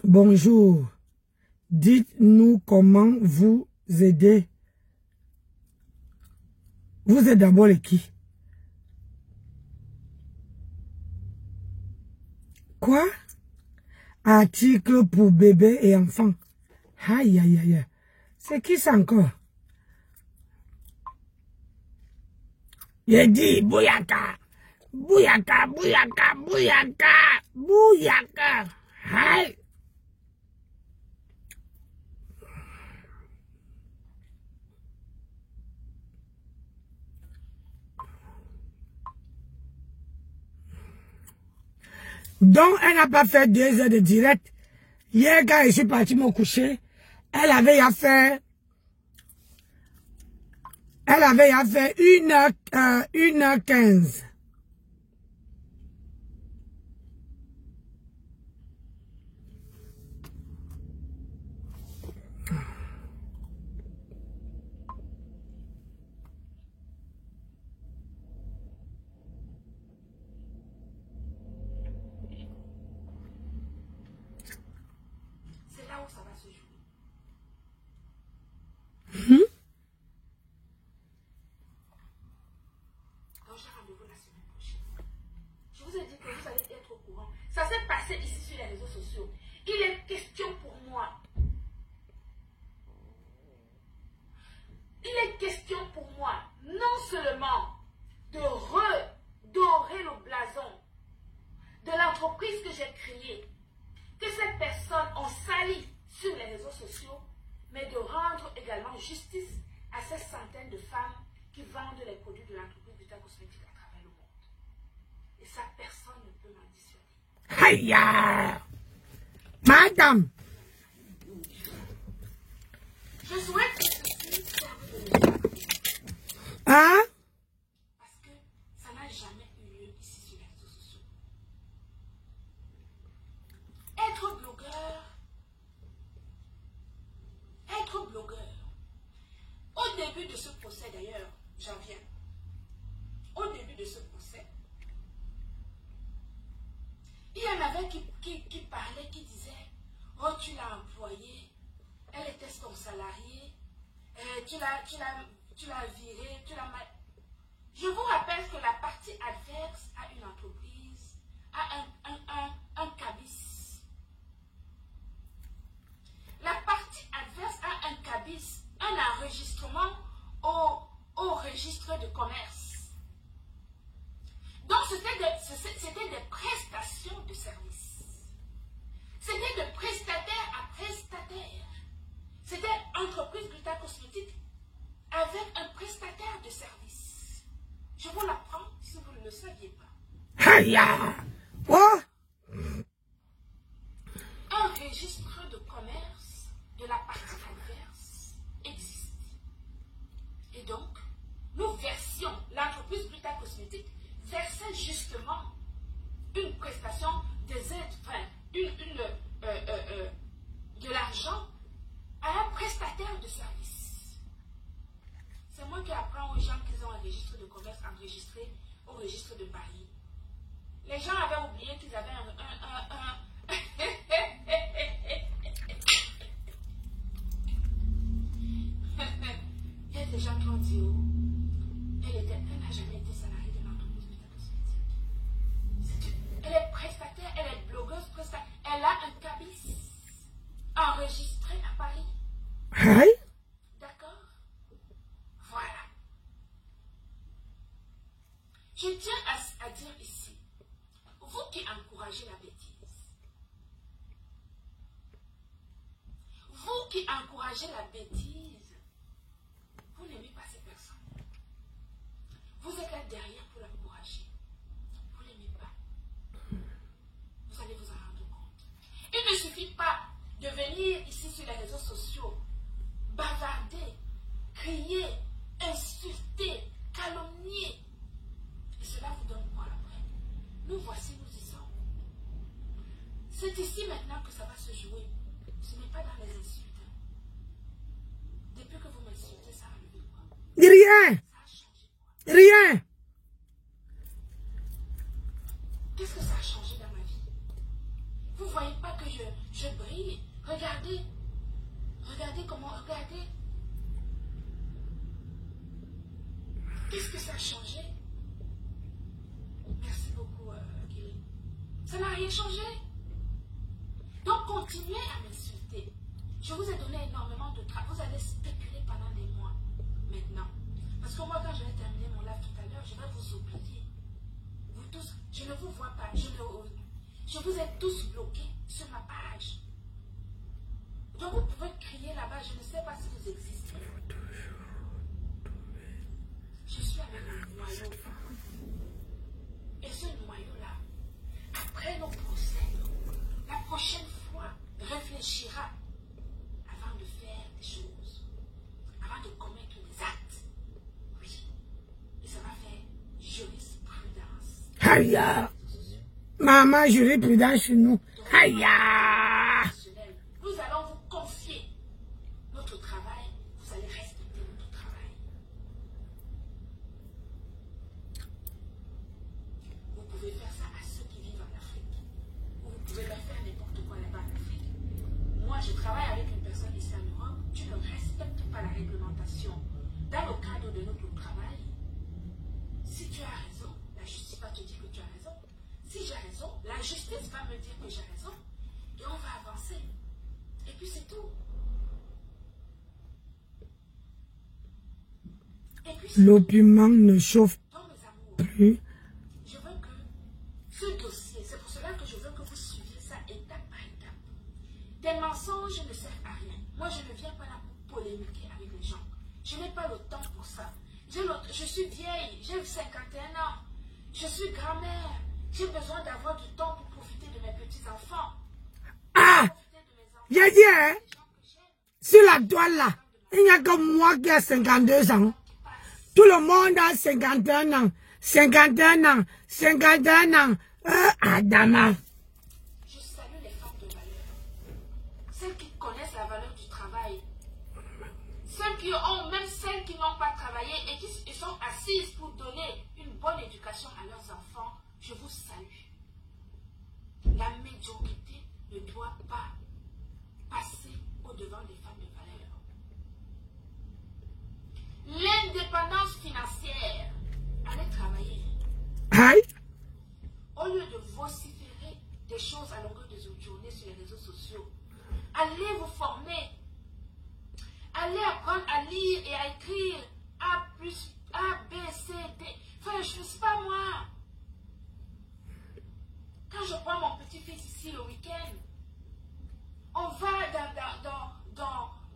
Bonjour. Dites-nous comment vous aider. Vous êtes d'abord les qui? Quoi? Article pour bébés et enfants. Aïe, aïe, aïe. C'est qui ça encore? Il dit bouyaka. Bouyaka, bouyaka, bouyaka, bouyaka. Aïe. Donc, elle n'a pas fait 2 heures de direct. Hier, quand je suis parti me coucher, elle avait à faire 1h15. Ça s'est passé ici sur les réseaux sociaux. Il est question pour moi. Il est question pour moi, non seulement de redorer le blason de l'entreprise que j'ai créée, que ces personnes ont sali sur les réseaux sociaux, mais de rendre également justice à ces centaines de femmes qui vendent les produits de l'entreprise Vita Cosmétique à travers le monde. Et ça, personne ne peut m'en dissuader. Aïe! Madame! Je souhaite que ceci serve de leçon. Hein? Parce procès d'ailleurs, j'en viens. Au début de ce procès, il y en avait qui parlaient, qui disaient, oh tu l'as employée, elle était ton salarié, tu l'as virée, tu l'as mal... Je vous rappelle que la partie adverse à une entreprise a un cabis. La partie adverse a un cabis, un enregistrement au registre de commerce. Donc c'était des prestations de services. C'était de prestataire à prestataire. C'était entreprise Gluta Cosmétique avec un prestataire de service. Je vous l'apprends si vous ne le saviez pas. Aïe! Oh! Un registre de commerce de la partie adverse existe. Et donc, nous versions, l'entreprise Gluta Cosmétique versait justement une prestation des aides, enfin, de l'argent à un prestataire de service. C'est moi qui apprends aux gens qu'ils ont un registre de commerce enregistré au registre de Paris. Les gens avaient oublié qu'ils avaient Il y a des gens qui ont dit, oh, elle n'a jamais été salariée de l'entreprise Gluta Cosmétique. Elle est prestataire, elle est blogueuse prestataire. Elle a un cabis enregistré à Paris. Aïe! D'accord? Voilà. Je tiens à dire ici, vous qui encouragez la bêtise, vous qui encouragez la bêtise, vous n'aimez pas ces personnes. Vous êtes là derrière pour l'encourager. Vous ne l'aimez pas. Vous allez vous en rendre compte. Il ne suffit pas de venir ici sur les réseaux sociaux, bavarder, crier, insulter, calomnier. Et cela vous donne quoi après? Nous voici, nous y sommes. C'est ici maintenant que ça va se jouer. Ce n'est pas dans les insultes. Depuis que vous m'insultez, ça a levé quoi? Rien! Ça a changé quoi? Rien! Qu'est-ce que ça a changé dans ma vie? Vous ne voyez pas que je brille? Regardez. Regardez comment... Regardez. Qu'est-ce que ça a changé? Merci beaucoup, Guy. Ça n'a rien changé. Donc, continuez à m'insulter. Je vous ai donné énormément de travail. Vous allez spéculer pendant des mois maintenant. Parce que moi, quand je vais terminer mon live tout à l'heure, je vais vous oublier. Vous tous, je ne vous vois pas. Je vous ai tous bloqués sur ma page. Donc, vous pouvez crier là-bas. Je ne sais pas si vous existez. Je suis avec un noyau. Et ce noyau-là, après nos procès, la prochaine fois, réfléchira avant de faire des choses, avant de commettre des actes. Oui. Et ça va faire jurisprudence. Aïe! Maman, jurisprudence chez nous. Aïe! Nous allons vous confier notre travail. Vous allez respecter notre travail. Vous pouvez faire ça à ceux qui vivent en Afrique. Ou vous pouvez leur faire n'importe quoi là-bas en Afrique. Moi, je travaille avec une personne ici en Europe. Tu ne respectes pas la réglementation. Dans le cadre de notre travail, si tu as raison, la justice va te dire que tu as raison. Si j'ai raison, la justice va me dire que j'ai raison. Et on va avancer. Et puis c'est tout. L'opiment ne chauffe Donc, mes amours, plus. je veux que ce dossier, c'est pour cela que je veux que vous suiviez ça étape par étape. Des mensonges ne servent à rien. Moi, je ne viens pas là pour polémiquer avec les gens. Je n'ai pas le temps pour ça. Je suis vieille, j'ai 51 ans. Je suis grand-mère. J'ai besoin d'avoir du temps pour profiter de mes petits-enfants. Ah! J'ai dit, hein? Sur la toile là, il n'y a que moi qui ai 52 ans. Tout le monde a 51 ans. 51 ans. 51 ans. Adama. Je salue les femmes de valeur. Celles qui connaissent la valeur du travail. ceux qui ont, même celles qui n'ont pas travaillé et qui sont assises pour donner une bonne éducation à leurs enfants, je vous salue. La médiocrité ne doit pas passer au-devant des femmes de valeur. L'indépendance financière, allez travailler. Aïe. Au lieu de vociférer des choses à longueur de journée sur les réseaux sociaux, allez vous former. Allez apprendre à lire et à écrire A, B, C, D. Enfin, je ne sais pas moi. Quand je prends mon petit-fils ici le week-end, on va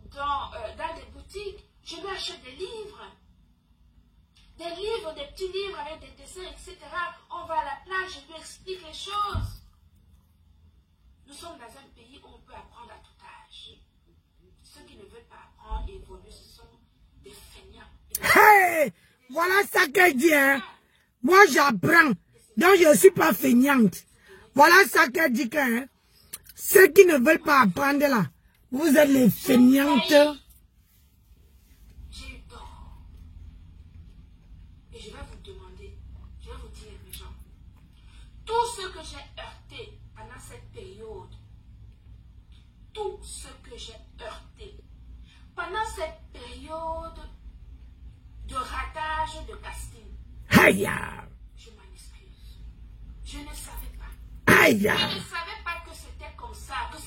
dans des boutiques, je lui achète des livres. Des livres, des petits livres avec des dessins, etc. On va à la plage, je lui explique les choses. Nous sommes dans un pays où on peut apprendre à tout âge. Ceux qui ne veulent pas apprendre et évoluer, ce sont des feignants. Hey! Voilà ça qu'elle dit, hein. Moi, j'apprends. Donc, je ne suis pas feignante. Voilà ça qu'elle dit, hein. Ceux qui ne veulent pas apprendre, là, vous êtes les feignantes. J'ai eu tort. Et je vais vous demander, je vais vous dire, mes gens, tout ce que j'ai heurté pendant cette période, tout ce que j'ai heurté pendant cette période de ratage de casting, Aïe! je m'en excuse. Je ne savais pas. Aïe! Je ne savais pas que c'était comme ça, que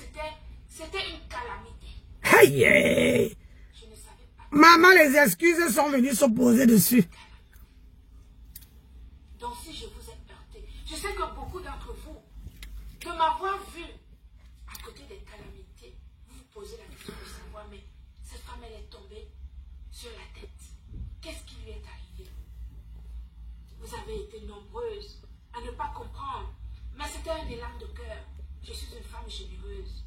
c'était une calamité. Aïe! Je ne savais pas. Maman, les excuses sont venues se poser dessus. Donc si je vous ai heurté, je sais que beaucoup d'entre vous, de m'avoir vu à côté des calamités, vous vous posez la question de savoir, mais cette femme, elle est tombée sur la tête. Qu'est-ce qui lui est arrivé? Vous avez été nombreuses à ne pas comprendre, mais c'était un élan de cœur. Je suis une femme généreuse.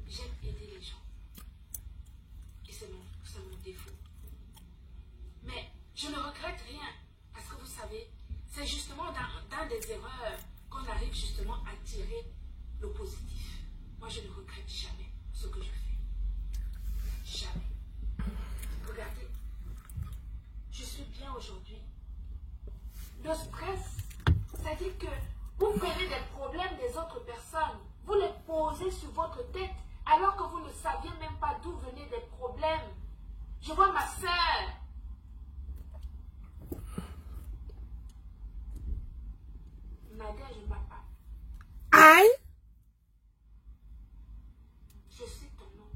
J'aime aider les gens. Et c'est mon défaut. Mais je ne regrette rien, parce que vous savez, c'est justement dans des erreurs qu'on arrive justement à tirer le positif. Moi, je ne regrette jamais ce que je fais. Jamais. Regardez, je suis bien aujourd'hui. Le stress, c'est-à-dire que vous prenez des problèmes des autres personnes, vous les posez sur votre tête, alors que vous ne saviez même pas d'où venaient des problèmes. Je vois ma sœur. Nadège Mbapa. Aïe! Je sais ton nom.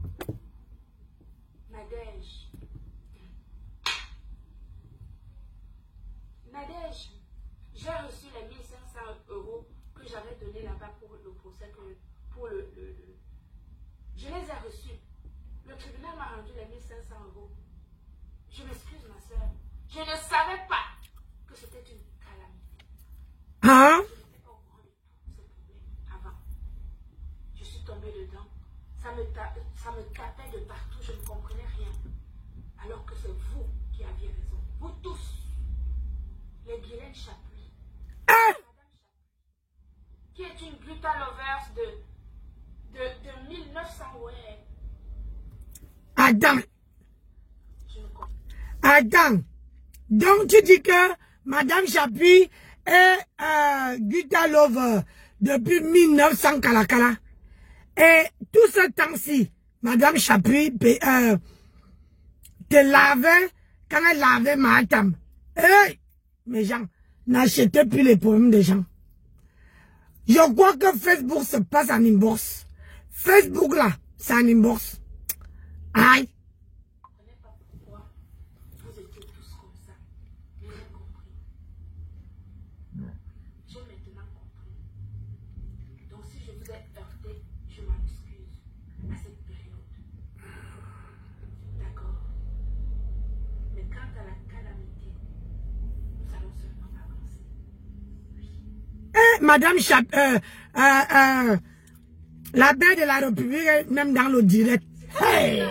Nadège. Nadège, j'ai reçu les 1500 € que j'avais donné là-bas pour le procès, je les ai reçus. Le tribunal m'a rendu les 1500 €. Je m'excuse, ma soeur. Je ne savais pas que c'était une calamité. Hein? Je n'étais pas au courant de tout ce problème avant. Je suis tombée dedans. Ça me tapait de partout. Je ne comprenais rien. Alors que c'est vous qui aviez raison. Vous tous. Les Guylaine Chapuis. Madame Chapuis. Qui est une brutal lovers de 1900, ouais. Adam. Je ne comprends. Attends. Donc, tu dis que Madame Chapuis est Guta Lover depuis 1900 Kalakala. Et tout ce temps-ci, Madame Chapuis te lavait quand elle lavait Matam. Hey, mes gens, n'achetez plus les problèmes des gens. Je crois que Facebook se passe en inbox. Facebook là, c'est en inbox. Aïe. Je ne connais pas pourquoi vous étiez tous comme ça. Mais j'ai compris. J'ai maintenant compris. Donc si je vous ai heurté, je m'en excuse à cette période. D'accord? Mais quant à la calamité, nous allons seulement avancer. Oui. Madame la baie de la République, même dans le direct. Hey!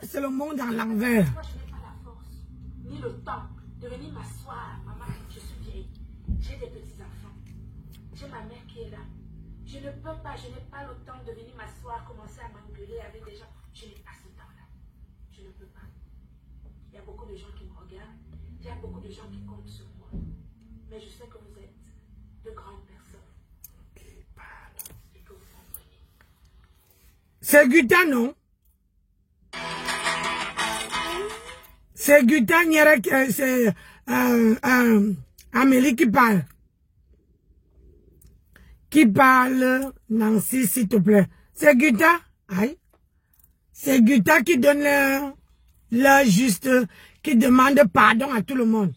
C'est le monde en l'envers. Moi, je n'ai pas la force, ni le temps de venir m'asseoir. Maman, je suis vieille. J'ai des petits-enfants. J'ai ma mère qui est là. Je ne peux pas, je n'ai pas le temps de venir m'asseoir, commencer à m'engueuler avec des gens. Je n'ai pas ce temps-là. Je beaucoup de gens qui comptent sur moi. Mais je sais que vous êtes de grandes personnes. Et que vous comprenez. C'est Guta, non? C'est Guta, c'est Amélie qui parle. Qui parle, Nancy, s'il te plaît. C'est Guta? Aïe. C'est Guta qui donne le juste, qui demande pardon à tout le monde.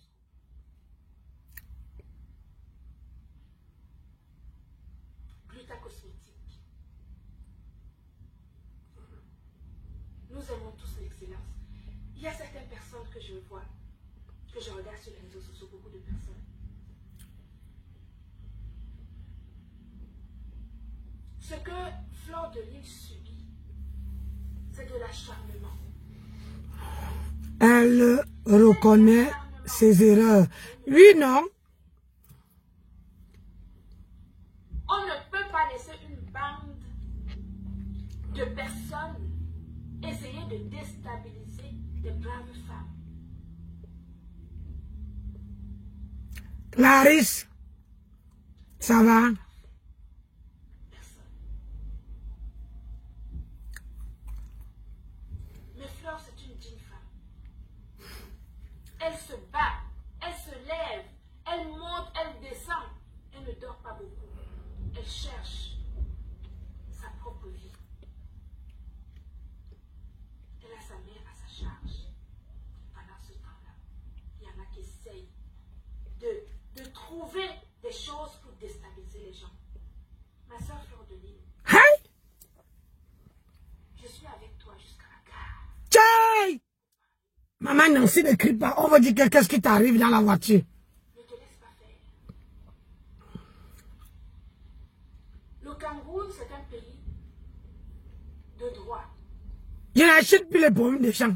Gluta cosmétique. Nous aimons tous l'excellence. Il y a certaines personnes que je vois, que je regarde sur les réseaux sociaux, beaucoup de personnes. Ce que Fleur de Lys subit, c'est de l'acharnement. Elle reconnaît ses erreurs. Oui, non? On ne peut pas laisser une bande de personnes essayer de déstabiliser des braves femmes. Clarisse, ça va? Mais Fleur, c'est une digne femme. Elle se bat, elle se lève, elle monte, elle descend. Elle ne dort pas beaucoup. Elle cherche sa propre vie. Elle a sa mère à sa charge. Pendant ce temps-là, il y en a qui essayent de trouver des choses pour déstabiliser les gens. Ma soeur Fleur de Lys, Hey! je suis avec toi jusqu'à la gare. Tchai! Maman Nancy ne crie pas. On va dire qu'est-ce qui t'arrive dans la voiture. Ne te laisse pas faire. Le Cameroun, c'est un pays de droit. Je n'achète plus les problèmes des gens.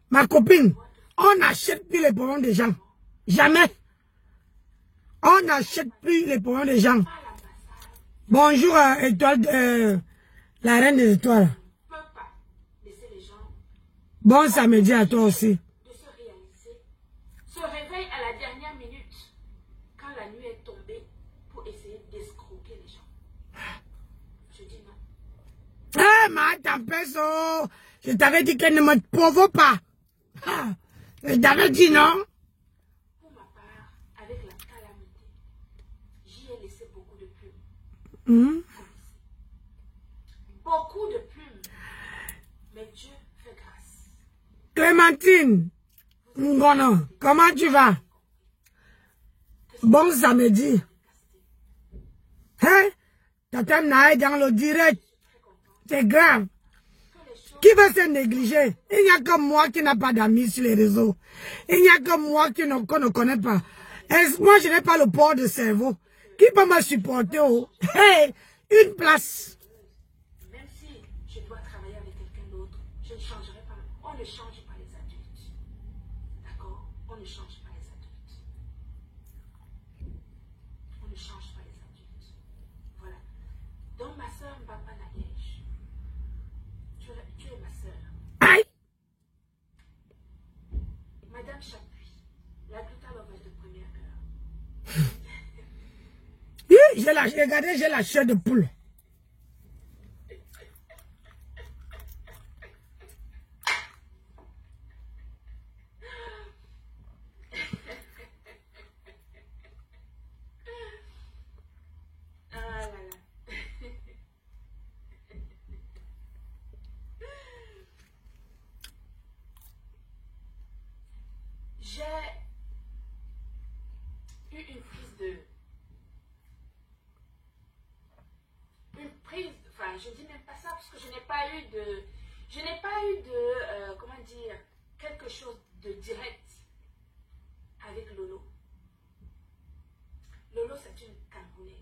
Ma copine, on n'achète plus les problèmes des gens. Jamais. On n'achète plus les problèmes des gens. Pas l'ambassade Bonjour, étoile, la reine des étoiles. ne peut pas laisser les gens Bon samedi à toi aussi. de se réaliser, se réveillent à la dernière minute quand la nuit est tombée pour essayer d'escroquer les gens. Je dis non. Eh, ma tempête, oh, je t'avais dit qu'elle ne me provoque pas. Ah, je t'avais dit non. Pour ma part, avec la calamité, j'y ai laissé beaucoup de plumes. Hmm. Beaucoup de plumes. Mais Dieu fait grâce. Clémentine, Ngono, comment tu vas? Bon samedi. Hein? Tata Naï dans le direct. C'est grave. Qui va se négliger? Il n'y a que moi qui n'a pas d'amis sur les réseaux. Il n'y a que moi qu'on ne connaît pas. Et moi, je n'ai pas le port de cerveau. Qui peut me supporter? Oh? Hey, une place. Même si je dois travailler avec quelqu'un d'autre, je ne changerai pas. On ne change pas les adultes. D'accord? On ne change pas les adultes. On ne change pas les adultes. Voilà. Donc ma soeur Mbapa Nadège, tu es ma soeur. Aïe. Madame Chapuis, la Gluta Lovage de première heure. Regardez, j'ai la chair de poule. Ah là là. J'ai eu une prise de... Enfin, je dis même pas ça parce que je n'ai pas eu de... comment dire, quelque chose de direct avec Lolo. Lolo, c'est une Camerounaise.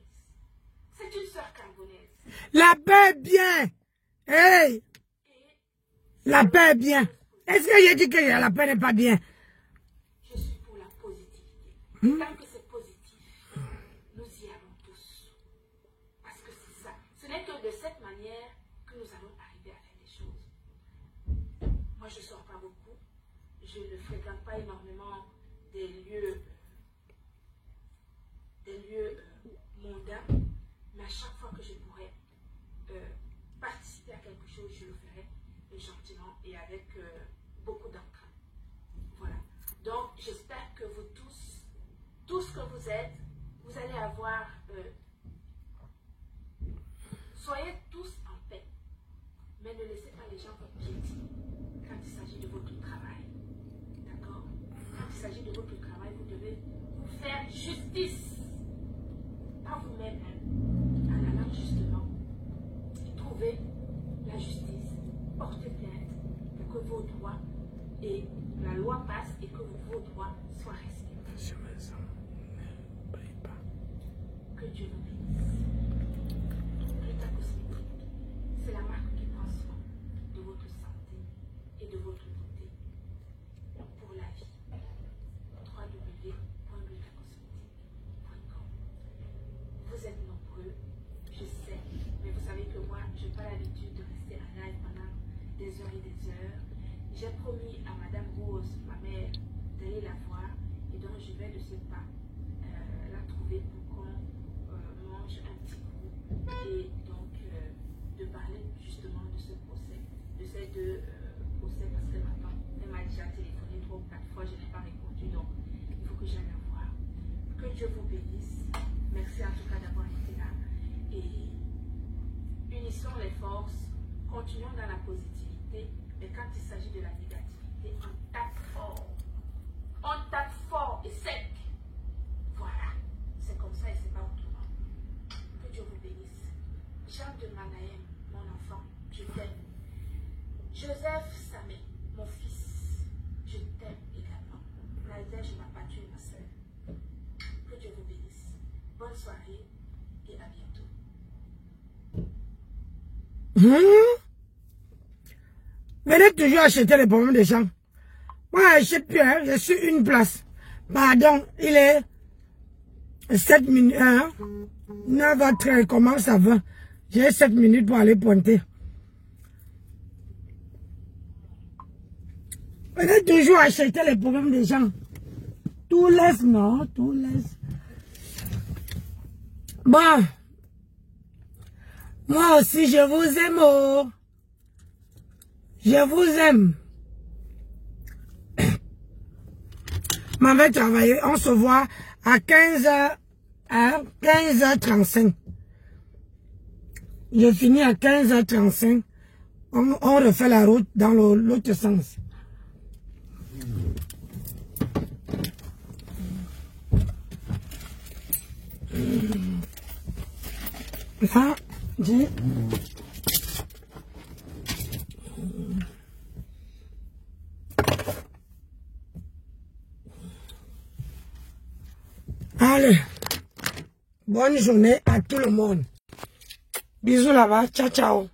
C'est une sœur camerounaise. La paix est bien. Hey. La paix est bien. Est-ce que j'ai dit que la paix n'est pas bien? Je suis pour la positivité. Tant que c'est positif, nous y allons tous. Parce que c'est ça. Ce n'est que de cette manière que nous allons arriver à faire des choses. Moi, je ne sors pas beaucoup. Je ne fréquente pas énormément des lieux gentiment et avec beaucoup d'entrain. Voilà. Donc, j'espère que vous tous que vous êtes, vous allez avoir... soyez tous en paix, mais ne laissez pas les gens vous piétiner quand il s'agit de votre travail. D'accord? Quand il s'agit de votre travail, vous devez vous faire justice. Pas vous-même, hein, en allant justement trouver la justice, porter plainte pour que vos droits et la loi passe et que vos droits soient respectés. Que Dieu vous bénisse. Rita Cosmétique, c'est la marque qui prend soin de votre santé et de votre beauté pour la vie. www.ritacosmétique.com. Vous êtes nombreux, je sais, mais vous savez que moi, je n'ai pas l'habitude de rester en live pendant des heures et des heures. J'ai promis à Madame Rose, ma mère, d'aller la voir et donc je vais de ce pas la trouver pour qu'on mange un petit coup et donc de parler justement de ce procès, de ces deux procès parce que maintenant elle m'a déjà téléphoné 3 ou 4 fois, je n'ai pas répondu, donc il faut que j'aille la voir. Que Dieu vous bénisse. Merci en tout cas d'avoir été là et unissons les forces, continuons dans la positivité, mais quand il s'agit de la négativité, on tape fort. On tape fort et sec. Voilà. C'est comme ça et c'est pas autrement. Que Dieu vous bénisse. Jean de Manahem, mon enfant, je t'aime. Joseph Samé, mon fils, je t'aime également. Naïda, je n'ai pas tué ma soeur. Que Dieu vous bénisse. Bonne soirée et à bientôt. Venez toujours acheter les pommes des gens. Moi, je sais plus, hein, je suis une place. Pardon, il est 7 minutes, hein, 9h13, commence à 20. J'ai 7 minutes pour aller pointer. Venez toujours acheter les problèmes des gens. Tout laisse, non, tout laisse. Bon. Moi aussi, je vous aime, oh. Je vous aime. M'en vais travailler. On se voit à 15h, à 15h35. Je finis à 15h35. On refait la route dans l'autre sens. Là, j'ai... Allez, bonne journée à tout le monde. Bisous là-bas, ciao ciao.